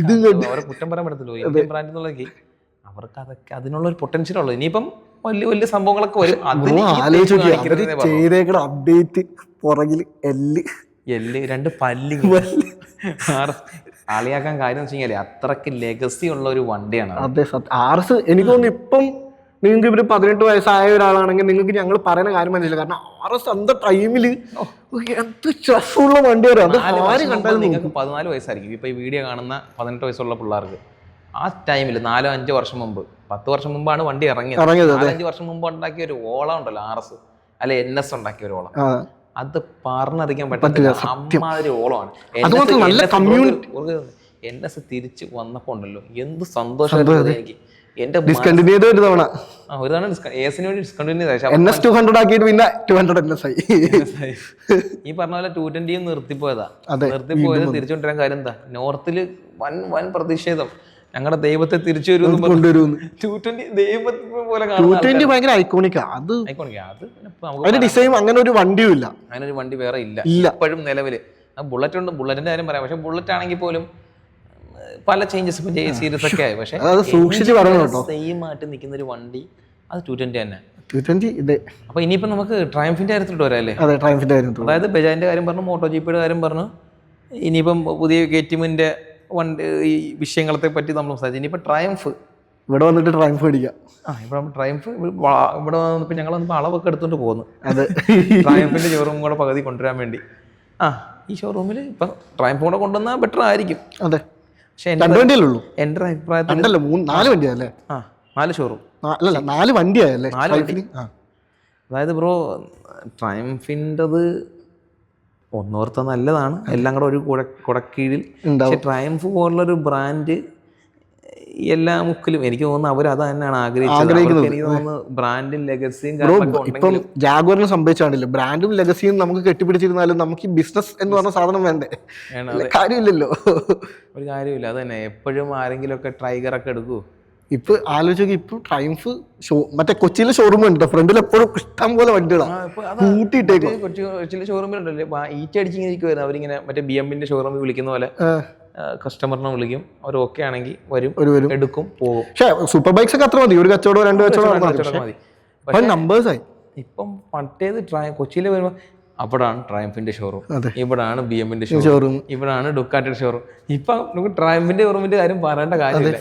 [SPEAKER 1] ഇത് കുറ്റം പറയാൻ പറ്റത്തില്ലോ. ഇന്ത്യൻ ബ്രാൻഡ് എന്നുള്ളതെങ്കിൽ അവർക്ക് അതൊക്കെ അതിനുള്ള ഒരു പൊട്ടൻഷ്യൽ ഉള്ളു. ഇനിയിപ്പം വലിയ വലിയ സംഭവങ്ങളൊക്കെ വരും.
[SPEAKER 2] ചെയ്തേക്കണ അപ്ഡേറ്റ് പുറകില് എല്ല്
[SPEAKER 1] 2 പല്ല് ആളിയാക്കാൻ കാര്യം എന്ന് വെച്ച് കഴിഞ്ഞാൽ അത്രക്ക് ലെഗസി ഉള്ള ഒരു വണ്ടിയാണ്.
[SPEAKER 2] അതെ RS. എനിക്ക് തോന്നുന്നു ഇപ്പം നിങ്ങൾക്ക് ഇവര് 18 വയസ്സായ ഒരാളാണെങ്കിൽ നിങ്ങൾക്ക് ഞങ്ങൾ പറയുന്ന കാര്യം മനസ്സിലായി. കാരണം RS അന്ത ടൈമില് എന്ത് സ്ട്രെസ്സുള്ള വണ്ടിയാണ്. അത് ആര് കണ്ടാലും
[SPEAKER 1] നിങ്ങൾക്ക് 14 വയസ്സായിരിക്കും. ഇപ്പൊ ഈ വീഡിയോ കാണുന്ന 18 വയസ്സുള്ള പിള്ളേർക്ക് ആ ടൈമിൽ 4-5 വർഷം മുമ്പ് 10 വർഷം മുമ്പാണ് വണ്ടി ഇറങ്ങിയത്. 4-5 വർഷം മുമ്പ് ഉണ്ടാക്കിയ ഒരു ഓളം ഉണ്ടല്ലോ RS അല്ലെ NS ഉണ്ടാക്കിയ ഒരു ഓളം, അത് പറഞ്ഞറിയിക്കാൻ പറ്റില്ല. അമ്മാതിരി ഓളമാണ്. NS തിരിച്ച് വന്നപ്പോ ഉണ്ടല്ലോ എന്ത് സന്തോഷം എനിക്ക്. എന്റെ ഒരു തവണ ഈ പറഞ്ഞ പോലെ 220 നിർത്തിപ്പോയത് തിരിച്ചുകൊണ്ടിരാൻ കാര്യം എന്താ, നോർത്തില് വൻ പ്രതിഷേധം. ഞങ്ങളുടെ ദൈവത്തെ തിരിച്ചു കൊണ്ടുവരും. 220 ദൈവത്തെ പോലെ
[SPEAKER 2] ഭയങ്കര ഐക്കോണിക്കാ. അത് ഡിസൈൻ അങ്ങനെ ഒരു വണ്ടിയും ഇല്ല.
[SPEAKER 1] അങ്ങനെ ഒരു വണ്ടി വേറെ ഇല്ല ഇപ്പോഴും നിലവില്. ബുള്ളറ്റ് ഉണ്ട്, ബുള്ളറ്റിന്റെ കാര്യം പറയാം. പക്ഷെ ബുള്ളറ്റ് ആണെങ്കിൽ പോലും പല ചേഞ്ചസ് ഇപ്പൊ സീരീസ് ഒക്കെ ആയി. പക്ഷെ സെയിം ആയിട്ട് നിൽക്കുന്ന ഒരു വണ്ടി അത് 220 തന്നെ. അപ്പൊ ഇനിയിപ്പോ നമുക്ക് ട്രയംഫിന്റെ കാര്യത്തിലോട്ട് വരാം അല്ലേ? അതായത് ബജാജിന്റെ കാര്യം പറഞ്ഞു, മോട്ടോ ജിപിയുടെ കാര്യം പറഞ്ഞു. ഇനിയിപ്പം പുതിയ KTMന്റെ വണ്ടി ഈ വിഷയങ്ങളെ പറ്റി നമ്മൾ സംസാരിച്ചു. ഇനിയിപ്പോ ട്രയംഫ്
[SPEAKER 2] ഇവിടെ വന്നിട്ട് ട്രയംഫ് മേടിക്കാം.
[SPEAKER 1] ട്രയംഫ് ഇവിടെ വന്നപ്പോ ഞങ്ങൾ വന്നപ്പോ അളവൊക്കെ എടുത്തോണ്ട് പോകുന്നു. ട്രയംഫിന്റെ ഷോറൂം കൂടെ പകുതി കൊണ്ടുവരാൻ വേണ്ടി ഈ ഷോറൂമിൽ ഇപ്പൊ ട്രയംഫ് കൂടെ കൊണ്ടുവന്നാൽ ബെറ്റർ ആയിരിക്കും.
[SPEAKER 2] അതെ.
[SPEAKER 1] പക്ഷെ എന്റെ അഭിപ്രായത്തിൽ
[SPEAKER 2] 4 വണ്ടിയല്ലേ?
[SPEAKER 1] 4 ഷോറൂം
[SPEAKER 2] 4 വണ്ടിയായല്ലേ?
[SPEAKER 1] അതായത് ബ്രോ ട്രയംഫിൻ്റെത് ഒന്നോർത്ത നല്ലതാണ്, എല്ലാം കൂടെ ഒരു കുടക്കീഴിൽ. പക്ഷെ ട്രയംഫ് പോലുള്ളൊരു ബ്രാൻഡ് എല്ലാ മുക്കിലും എനിക്ക് തോന്നുന്നു അവർ അത് തന്നെയാണ് ആഗ്രഹിക്കുന്നത്. എനിക്ക് തോന്നുന്നു ബ്രാൻഡും ലെഗസിയും
[SPEAKER 2] ഇപ്പം ജാഗ്വറിന് സംഭവിച്ചാണില്ല. ബ്രാൻഡും ലെഗസിയും നമുക്ക് കെട്ടിപ്പിടിച്ചിരുന്നാലും നമുക്ക് ഈ ബിസിനസ് എന്ന് പറഞ്ഞ സാധനം വേണ്ടേ? കാര്യമില്ലല്ലോ.
[SPEAKER 1] ഒരു കാര്യമില്ല. അത് തന്നെ എപ്പോഴും ആരെങ്കിലും ഒക്കെ ട്രൈഗറൊക്കെ എടുക്കൂ.
[SPEAKER 2] ഇപ്പൊ ആലോചിച്ച് ഇപ്പൊ ട്രയംഫ് മറ്റേ കൊച്ചിയിലെ ഷോറൂം ഉണ്ട്, ഫ്രണ്ടിൽ എപ്പോഴും ഇഷ്ടം പോലെ വണ്ടികളാണ് കൂട്ടിയിട്ടേക്കും.
[SPEAKER 1] കൊച്ചിയിലെ ഷോറൂമിലുണ്ടല്ലോ ഈറ്റടിച്ചിരിക്കുവായിരുന്നു അവരിങ്ങനെ. മറ്റേ BMWന്റെ ഷോറൂമിൽ വിളിക്കുന്ന പോലെ കസ്റ്റമറിനെ വിളിക്കും. അവർ ഓക്കെ ആണെങ്കിൽ വരും, എടുക്കും, പോകും.
[SPEAKER 2] പക്ഷെ സൂപ്പർ ബൈക്സ് ഒക്കെ അത്ര മതി, ഒരു കച്ചവടം 2 കച്ചവടം മതി. നമ്പേഴ്സായി.
[SPEAKER 1] ഇപ്പം മറ്റേത് കൊച്ചിയിൽ വരുമ്പോൾ അവിടാണ് ട്രയംഫിന്റെ ഷോറൂം, ഇവിടാണ് BMWന്റെ ഷോറൂം, ഇവിടാണ് ഡുക്കാറ്റിയുടെ ഷോറൂം. ഇപ്പൊ നമുക്ക് ട്രയംഫിന്റെ ഷോറൂമിന്റെ കാര്യം പറയേണ്ട കാര്യമില്ല.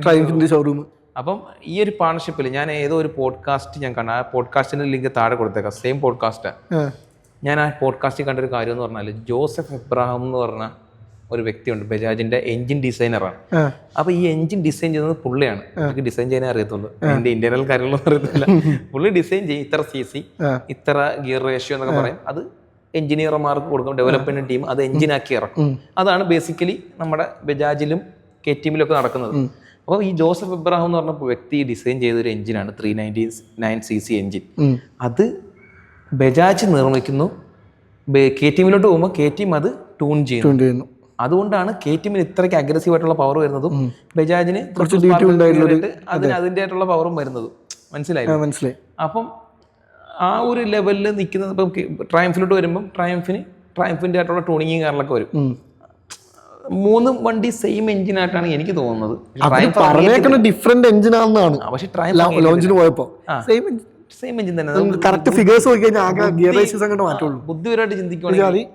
[SPEAKER 1] ട്രയംഫിന്റെ ഷോറൂം. അപ്പം ഈ ഒരു പാർട്ണർഷിപ്പിൽ ഞാൻ ഏതോ ഒരു പോഡ്കാസ്റ്റ് ഞാൻ കണ്ട, ആ പോഡ്കാസ്റ്റിന്റെ ലിങ്ക് താഴെ കൊടുത്തേക്കാം. Same podcast. ഞാൻ ആ പോഡ്കാസ്റ്റിൽ കണ്ടൊരു കാര്യം എന്ന് പറഞ്ഞാൽ ജോസഫ് എബ്രഹാം എന്ന് പറഞ്ഞ ഒരു വ്യക്തിയുണ്ട്, ബജാജിന്റെ എഞ്ചിൻ ഡിസൈനറാണ്. അപ്പൊ ഈ എഞ്ചിൻ ഡിസൈൻ ചെയ്യുന്നത് പുള്ളിയാണ്. എനിക്ക് ഡിസൈൻ ചെയ്യാനേ അറിയത്തുള്ളൂ, എന്റെ ഇന്റേണൽ കാര്യങ്ങളൊന്നും അറിയത്തില്ല. പുള്ളി ഡിസൈൻ ചെയ്യും, ഇത്ര CC ഇത്ര ഗിയർ റേഷ്യോ എന്നൊക്കെ പറയും. അത് എഞ്ചിനീയർമാർക്ക് കൊടുക്കും, ഡെവലപ്മെന്റ് ടീം അത് എഞ്ചിനാക്കി ഇറക്കും. അതാണ് ബേസിക്കലി നമ്മുടെ ബജാജിലും KTMലും ഒക്കെ നടക്കുന്നത്. അപ്പോൾ ഈ ജോസഫ് എബ്രഹാം എന്ന് പറഞ്ഞ വ്യക്തി ഡിസൈൻ ചെയ്തൊരു എഞ്ചിനാണ് 399cc എഞ്ചിൻ. അത് ബജാജ് നിർമ്മിക്കുന്നു, KTMലോട്ട് പോകുമ്പോൾ KTM അത് ട്യൂൺ ചെയ്യുന്നു. അതുകൊണ്ടാണ് KTMന് ഇത്രയ്ക്ക് അഗ്രസീവ് ആയിട്ടുള്ള പവർ വരുന്നതും ബജാജിന് അതിൻ്റെതായിട്ടുള്ള പവറും വരുന്നതും. മനസ്സിലായി. അപ്പം ആ ഒരു ലെവലിൽ നിൽക്കുന്നത്. ഇപ്പം ട്രയംഫിലോട്ട് വരുമ്പം ട്രയംഫിൻ്റെ ആയിട്ടുള്ള ട്യൂണിങ്ങും കാര്യങ്ങളൊക്കെ വരും. 3 വണ്ടി സെയിം എഞ്ചിനായിട്ടാണ് എനിക്ക് തോന്നുന്നത്.
[SPEAKER 2] ഡിഫറെന്റ് എഞ്ചിനാണെന്നാണ്. പക്ഷെ ലോഞ്ചിന് പോയപ്പോ
[SPEAKER 1] സെയിം എഞ്ചിൻ തന്നെ. ബുദ്ധിപരമായിട്ട് ചിന്തിക്കുവാണെങ്കിൽ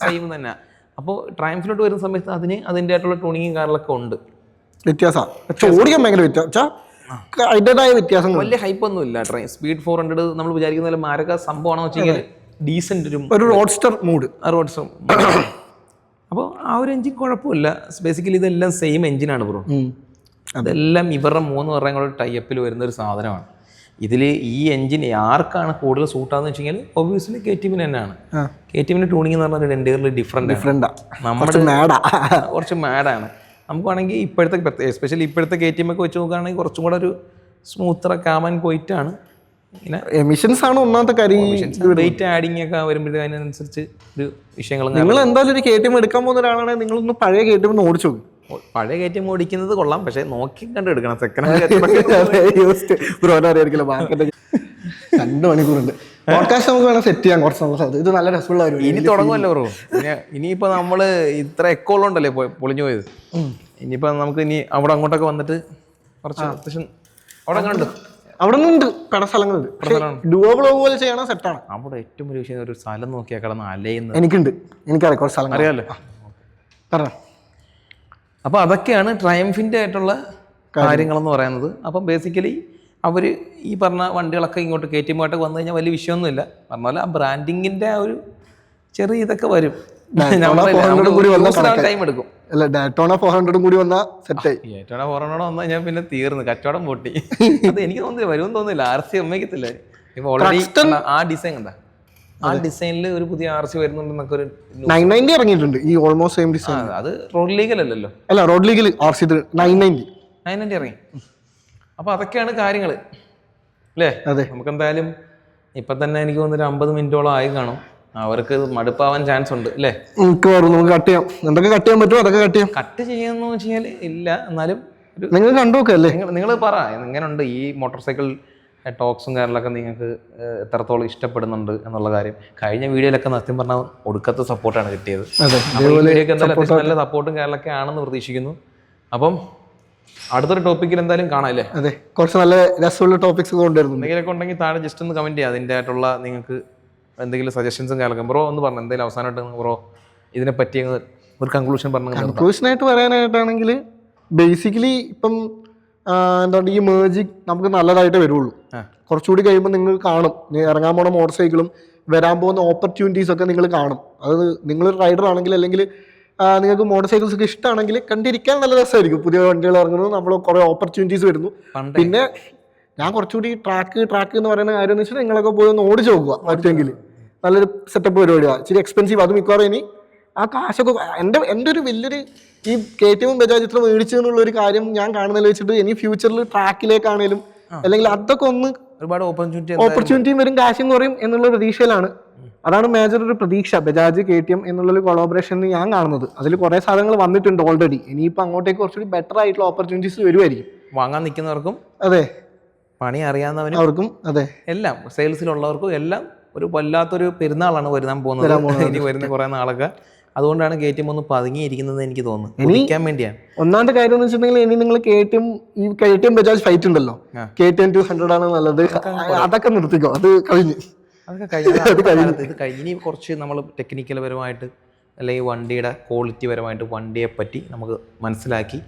[SPEAKER 1] സെയിം തന്നെ. അപ്പോൾ ട്രയംഫിലോട്ട് വരുന്ന സമയത്ത് അതിന് അതിൻ്റെ ആയിട്ടുള്ള ട്യൂണിങ്ങും കാര്യങ്ങളൊക്കെ ഉണ്ട്.
[SPEAKER 2] വ്യത്യാസം
[SPEAKER 1] വലിയ ഹൈപ്പ് ഒന്നും ഇല്ല. സ്പീഡ് 400 നമ്മൾ വിചാരിക്കുന്ന പോലെ മാരക സംഭവമാണെന്ന് വെച്ചാൽ ഡീസന്റ്
[SPEAKER 2] ഒരു റോഡ്സ്റ്റർ മൂഡ്.
[SPEAKER 1] അപ്പോൾ ആ ഒരു എഞ്ചിൻ കുഴപ്പമില്ല. ബേസിക്കലി ഇതെല്ലാം സെയിം എഞ്ചിനാണ് ബ്രോ. അതെല്ലാം ഇവരുടെ 3 പേരുടെയും കൂടെ ടൈപ്പിൽ വരുന്ന ഒരു സാധനമാണ്. ഇതിൽ ഈ എഞ്ചിൻ ആർക്കാണ് കൂടുതൽ സൂട്ടാന്ന് വെച്ച് കഴിഞ്ഞാൽ ഒബ്വിയസ്ലി KTMന് തന്നെയാണ്. KTMന്റെ ട്യൂണിംഗ് എന്ന് പറഞ്ഞാൽ ഡിഫറെന്റ്. നമ്മുടെ കുറച്ച് മാഡാണ്. നമുക്ക് വേണമെങ്കിൽ ഇപ്പോഴത്തെ എസ്പെഷ്യലി ഇപ്പോഴത്തെ KTM ഒക്കെ വെച്ച് നോക്കുകയാണെങ്കിൽ കുറച്ചും കൂടെ ഒരു സ്മൂത്തർ കാമൻ പോയിട്ടാണ്. ഇങ്ങനെ
[SPEAKER 2] എമിഷൻസ് ആണ് ഒന്നാമത്തെ കാര്യം.
[SPEAKER 1] വെയിറ്റ് ആഡിങ് ഒക്കെ വരുമ്പോഴത്തേക്ക് അതിനനുസരിച്ച് ഒരു വിഷയങ്ങളും.
[SPEAKER 2] നിങ്ങൾ എന്തായാലും ഒരു KTM എടുക്കാൻ പോകുന്ന ഒരാളാണെങ്കിൽ നിങ്ങളൊന്ന് പഴയ KTM ഓടിച്ചു നോക്കും.
[SPEAKER 1] പഴയ KTM ഓടിക്കുന്നത് കൊള്ളാം, പക്ഷെ നോക്കി കണ്ട് എടുക്കണം. സെക്കൻഡ്
[SPEAKER 2] അറിയാറില്ല മാർക്കറ്റ് 2 മണിക്കൂറുണ്ട്. പോഡ്കാസ്റ്റ് നമുക്ക് വേണം സെറ്റ് ചെയ്യാൻ കുറച്ച്. ഇത് നല്ല രസമുള്ള കാര്യം.
[SPEAKER 1] ഇനി തുടങ്ങുമല്ലോ ബ്രോ. ഇനിയിപ്പോ നമ്മള് ഇത്ര എക്കോളുണ്ടല്ലേ പൊളിഞ്ഞു പോയത്. ഇനിയിപ്പോ നമുക്ക് ഇനി അവിടെ അങ്ങോട്ടൊക്കെ വന്നിട്ട് കുറച്ച് അത്യാവശ്യം അവിടെ കണ്ടു
[SPEAKER 2] അവിടെ നിന്നുണ്ട് കട സ്ഥലങ്ങളുണ്ട്. ഡുവോ ബ്ലോഗ് പോലെ ചെയ്യണം, സെറ്റാണ്.
[SPEAKER 1] അവിടെ ഏറ്റവും വലിയ വിഷയം ഒരു സ്ഥലം നോക്കിയാൽ കിടന്ന് അലയുന്നത്.
[SPEAKER 2] എനിക്കറിയാം കുറച്ച് സ്ഥലം
[SPEAKER 1] അറിയാലോ. അപ്പോൾ അതൊക്കെയാണ് ട്രയംഫിൻ്റെ ആയിട്ടുള്ള കാര്യങ്ങളെന്ന് പറയുന്നത്. അപ്പം ബേസിക്കലി അവർ ഈ പറഞ്ഞ വണ്ടികളൊക്കെ ഇങ്ങോട്ട് KTM ആയിട്ടൊക്കെ വന്നു കഴിഞ്ഞാൽ വലിയ വിഷയമൊന്നുമില്ല. പറഞ്ഞ പോലെ ആ ബ്രാൻഡിങ്ങിൻ്റെ ആ ഒരു ചെറിയ ഇതൊക്കെ വരും. ടൈം എടുക്കും.
[SPEAKER 2] അല്ല ഡാറ്റോണ 400 കൂടി വന്നാൽ സെറ്റായി.
[SPEAKER 1] ഡാറ്റോണ 400 വന്നു കഴിഞ്ഞാൽ പിന്നെ തീർന്ന് കച്ചവടം പൊട്ടി. അത് എനിക്ക് തോന്നുന്നില്ല, വരുമെന്ന് തോന്നുന്നില്ല. RC സമ്മതിക്കത്തില്ല. ഇപ്പൊ ഓൾറെഡി ആ ഡിസൈൻ എന്താ, ആ ഡിസൈനിൽ ഒരു പുതിയ RC വരുന്നുണ്ടെന്നൊക്കെ ഒരു
[SPEAKER 2] 990 ഇറങ്ങിയിട്ടുണ്ട്. ഈ ഓൾമോസ്റ്റ് സെയിം ഡിസൈൻ.
[SPEAKER 1] അത് റോഡ് ലീഗലല്ലോ.
[SPEAKER 2] അല്ല റോഡ് ലീഗിൽ RC 990
[SPEAKER 1] ഇറങ്ങി. അപ്പൊ അതൊക്കെയാണ് കാര്യങ്ങൾ അല്ലേ.
[SPEAKER 2] അതെ,
[SPEAKER 1] നമുക്ക് എന്തായാലും ഇപ്പൊ തന്നെ എനിക്ക് തോന്നുന്നു 50 മിനിറ്റോളം ആയി കാണും. അവർക്ക് മടുപ്പാവാൻ ചാൻസ് ഉണ്ട് അല്ലേ.
[SPEAKER 2] നമുക്ക് കട്ട് ചെയ്യാം. എന്തൊക്കെ കട്ട് ചെയ്യാൻ പറ്റുമോ അതൊക്കെ കട്ട് ചെയ്യാം.
[SPEAKER 1] കട്ട് ചെയ്യാന്ന് വെച്ച് കഴിഞ്ഞാൽ ഇല്ല, എന്നാലും
[SPEAKER 2] നിങ്ങൾ കണ്ടുനോക്കല്ലേ.
[SPEAKER 1] നിങ്ങൾ പറ എങ്ങനെയുണ്ട് ഈ മോട്ടോർ സൈക്കിൾ ടോക്സും കാര്യങ്ങളൊക്കെ നിങ്ങൾക്ക് എത്രത്തോളം ഇഷ്ടപ്പെടുന്നുണ്ട് എന്നുള്ള കാര്യം. കഴിഞ്ഞ വീഡിയോയിലൊക്കെ സത്യം പറഞ്ഞാൽ ഒടുക്കത്തെ സപ്പോർട്ടാണ് കിട്ടിയത്. വീഡിയോക്ക് എന്തായാലും അത്യാവശ്യം നല്ല സപ്പോർട്ടും കാര്യങ്ങളൊക്കെ ആണെന്ന് പ്രതീക്ഷിക്കുന്നു. അപ്പം അടുത്തൊരു ടോപ്പിക്കിൽ എന്തായാലും കാണാം അല്ലേ.
[SPEAKER 2] അതെ, കുറച്ച് നല്ല രസമുള്ള ടോപ്പിക്സ് കൊണ്ടുവരുന്നു.
[SPEAKER 1] എന്തെങ്കിലുമൊക്കെ ഉണ്ടെങ്കിൽ താഴെ ജസ്റ്റ് ഒന്ന് കമന്റ് ചെയ്യാം. അതിൻ്റെ ആയിട്ടുള്ള നിങ്ങൾക്ക് എന്തെങ്കിലും സജഷൻസും കാര്യങ്ങളൊക്കെ ബ്രോ ഒന്ന് പറഞ്ഞു. എന്തെങ്കിലും അവസാനമായിട്ട് ബ്രോ ഇതിനെ പറ്റി ഒരു കൺക്ലൂഷൻ പറഞ്ഞു.
[SPEAKER 2] കൺക്ലൂഷനായിട്ട് പറയാനായിട്ടാണെങ്കിൽ ബേസിക്കലി ഇപ്പം എന്താണ് ഈ മേജിക് നമുക്ക് നല്ലതായിട്ട് വരുള്ളൂ. കുറച്ചുകൂടി കഴിയുമ്പോൾ നിങ്ങൾ കാണും ഇറങ്ങാൻ പോണ മോട്ടോർ സൈക്കിളും വരാൻ പോകുന്ന ഓപ്പർച്യൂണിറ്റീസ് ഒക്കെ നിങ്ങൾ കാണും. അത് നിങ്ങളൊരു റൈഡർ ആണെങ്കിൽ അല്ലെങ്കിൽ നിങ്ങൾക്ക് മോട്ടോർ സൈക്കിൾസ് ഒക്കെ ഇഷ്ടമാണെങ്കിൽ കണ്ടിരിക്കാൻ നല്ല രസമായിരിക്കും. പുതിയ വണ്ടികൾ ഇറങ്ങുന്നു, നമ്മൾ കുറേ ഓപ്പർച്യൂണിറ്റീസ് വരുന്നു. പിന്നെ ഞാൻ കുറച്ചുകൂടി ട്രാക്ക് എന്ന് പറയുന്ന കാര്യം എന്ന് വെച്ചാൽ നിങ്ങളൊക്കെ പോയി ഒന്ന് ഓടിച്ച് നോക്കുക. പറ്റുമെങ്കിൽ നല്ലൊരു സെറ്റപ്പ് പരിപാടിയാണ്. ഇച്ചിരി എക്സ്പെൻസീവ്, അത് മിക്കവാറും ഇനി ആ കാശൊക്കെ എൻ്റെ ഒരു വലിയൊരു ഈ KTM ബജാജ് ഇത്ര മേടിച്ചു എന്നുള്ള ഒരു കാര്യം ഞാൻ കാണുന്നതിൽ വെച്ചിട്ട് ഇനി ഫ്യൂച്ചറിൽ ട്രാക്കിലേക്കാണേലും അല്ലെങ്കിൽ അതൊക്കെ ഒന്ന്
[SPEAKER 1] ഒരുപാട്
[SPEAKER 2] ഓപ്പർച്യൂണിറ്റിയും വരും, കാശും കുറയും എന്നുള്ള പ്രതീക്ഷയിലാണ്. അതാണ് മേജർ ഒരു പ്രതീക്ഷ ബജാജ് KTM എന്നുള്ളൊരു കൊളാബറേഷൻ ഞാൻ കാണുന്നത്. അതിൽ കുറേ സാധനങ്ങൾ വന്നിട്ടുണ്ട് ഓൾറെഡി. ഇനിയിപ്പോൾ അങ്ങോട്ടേക്ക് കുറച്ചുകൂടി ബെറ്റർ ആയിട്ടുള്ള ഓപ്പർച്യൂണിറ്റീസ് വരുമായിരിക്കും.
[SPEAKER 1] വാങ്ങാൻ നിൽക്കുന്നവർക്കും
[SPEAKER 2] അതെ,
[SPEAKER 1] പണി അറിയാവുന്നവനും
[SPEAKER 2] അവർക്കും അതെ,
[SPEAKER 1] എല്ലാം സെയിൽസിലുള്ളവർക്കും എല്ലാം ഒരു വല്ലാത്തൊരു പെരുന്നാളാണ് വരാൻ പോകുന്നത്. ഇനി വരുന്ന കുറേ നാളൊക്കെ. അതുകൊണ്ടാണ് KTM ഒന്ന് പതുങ്ങിയിരിക്കുന്നത് എനിക്ക് തോന്നുന്നു. ഇരിക്കാൻ വേണ്ടിയാണ്.
[SPEAKER 2] ഒന്നാമത്തെ കാര്യം എന്ന് വെച്ചിട്ടുണ്ടെങ്കിൽ ഇനി നിങ്ങൾ KTM ബജാജ് ഫൈറ്റ് ഉണ്ടല്ലോ, KTM 200 ആണ് നല്ലത്, അതൊക്കെ നിർത്തിക്കോ. അത് കഴിഞ്ഞ്
[SPEAKER 1] ഇത് കഴിഞ്ഞ് ഇനി കുറച്ച് നമ്മൾ ടെക്നിക്കൽ പരമായിട്ട് അല്ലെങ്കിൽ വണ്ടിയുടെ ക്വാളിറ്റി പരമായിട്ട് വണ്ടിയെ പറ്റി നമുക്ക് മനസ്സിലാക്കി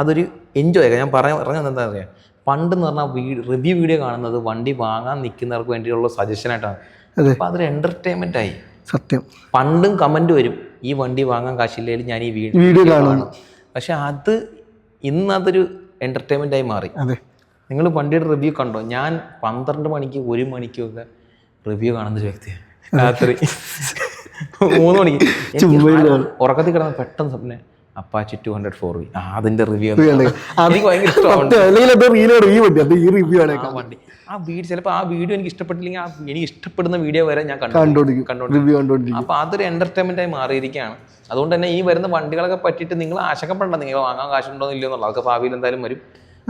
[SPEAKER 1] അതൊരു എൻജോയ് ആക്കാം. ഞാൻ പറഞ്ഞത് എന്താ പറയുക, പണ്ടെന്ന് പറഞ്ഞാൽ റിവ്യൂ വീഡിയോ കാണുന്നത് വണ്ടി വാങ്ങാൻ നിൽക്കുന്നവർക്ക് വേണ്ടിയുള്ള സജഷനായിട്ടാണ്. അപ്പം അതൊരു എൻ്റർടൈൻമെൻ്റ് ആയി.
[SPEAKER 2] സത്യം.
[SPEAKER 1] പണ്ടും കമൻറ്റ് വരും ഈ വണ്ടി വാങ്ങാൻ കാശില്ലെങ്കിൽ ഞാൻ ഈ വീഡിയോ കാണും. പക്ഷെ അത് ഇന്നതൊരു എൻ്റർടൈൻമെൻ്റ് ആയി മാറി. നിങ്ങൾ വണ്ടിയുടെ റിവ്യൂ കണ്ടോ? ഞാൻ 12 മണിക്ക് 1 മണിക്കൊക്കെ റിവ്യൂ കാണുന്ന വ്യക്തിയാണ്. രാത്രി 3 മണിക്ക് ഉറക്കത്തിൽ കിടന്ന് പെട്ടെന്ന് സ്വപ്നം അപ്പാച്ചി 200 4V അതിന്റെ റിവ്യൂ എനിക്ക് ഭയങ്കര ഇഷ്ടമാണ്. ആ വീഡിയോ ചിലപ്പോൾ ആ വീഡിയോ എനിക്ക് ഇഷ്ടപ്പെട്ടില്ലെങ്കിൽ എനിക്ക് ഇഷ്ടപ്പെടുന്ന വീഡിയോ വരെ ഞാൻ കണ്ടോണ്ടിരിക്കും. അപ്പോൾ അതൊരു എൻ്റർടൈൻമെൻ്റ് ആയി മാറിയിരിക്കുകയാണ്. അതുകൊണ്ട് തന്നെ ഈ വരുന്ന വണ്ടികളൊക്കെ പറ്റിയിട്ട് നിങ്ങൾ ആശങ്കപ്പെടേണ്ട, നിങ്ങൾ വാങ്ങാൻ കാശുണ്ടോ ഇല്ലയോ എന്നുള്ളത്. അതൊക്കെ ഭാവിയിൽ എന്തായാലും വരും.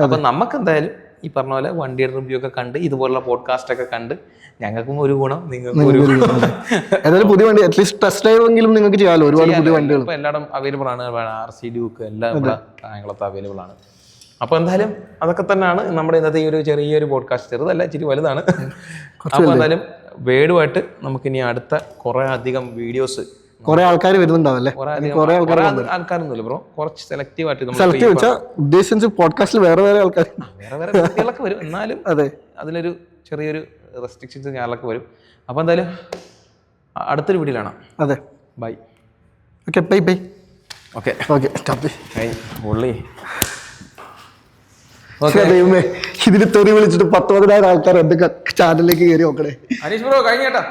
[SPEAKER 1] അപ്പം നമുക്ക് എന്തായാലും ഈ പറഞ്ഞ പോലെ വണ്ടിയുടെ റിവ്യൂ ഒക്കെ കണ്ട് ഇതുപോലുള്ള പോഡ്കാസ്റ്റ് ഒക്കെ കണ്ട് ഞങ്ങൾക്കും ഒരു ഗുണം, നിങ്ങൾക്കും ഒരു ഗുണം.
[SPEAKER 2] പുതിയ വണ്ടി അറ്റ്ലീസ്റ്റ് ടെസ്റ്റ് ഡ്രൈവ് എങ്കിലും നിങ്ങൾക്ക് ചെയ്യാമല്ലോ. ഒരുപാട് പുതിയ വണ്ടികൾ ഇപ്പോൾ
[SPEAKER 1] എല്ലായിടും അവൈലബിൾ ആണ്. RC ഡ്യൂക്ക് എല്ലാം ഇവിടെ കായംകുളത്ത് അവൈലബിൾ ആണ്. അപ്പോൾ എന്തായാലും അതൊക്കെ തന്നെയാണ് നമ്മുടെ ഇന്നത്തെ ഈ ഒരു ചെറിയൊരു പോഡ്കാസ്റ്റ്. ചെറുതല്ല, ഇച്ചിരി വലുതാണ്. അപ്പോൾ എന്തായാലും വേടുമായിട്ട് നമുക്കിനി അടുത്ത കുറേ അധികം വീഡിയോസ്
[SPEAKER 2] കുറെ ആൾക്കാർ വരുന്നുണ്ടാവല്ലേ?
[SPEAKER 1] ആൾക്കാരൊന്നുമില്ല ബ്രോ, കുറച്ച് സെലക്റ്റീവ് ആയിട്ട്
[SPEAKER 2] ഉദ്ദേശിച്ച പോഡ്കാസ്റ്റിൽ വേറെ ആൾക്കാർ
[SPEAKER 1] വേറെ വ്യക്തികളൊക്കെ വരും. എന്നാലും അതെ അതിലൊരു ചെറിയൊരു റെസ്ട്രിക്ഷൻസ് ഞാനൊക്കെ വരും. അപ്പോൾ എന്തായാലും അടുത്തൊരു വീഡിയോ കാണാം.
[SPEAKER 2] അതെ,
[SPEAKER 1] bye.
[SPEAKER 2] Okay, bye bye.
[SPEAKER 1] Okay പുള്ളി
[SPEAKER 2] ദൈവമേ, ഇതിന് തെറി വിളിച്ചിട്ട് 19,000 ആൾക്കാർ എന്റെ ചാനലിലേക്ക് കയറി നോക്കണേ.
[SPEAKER 1] അനീഷ് ബ്രോ കഴിഞ്ഞേട്ടാ.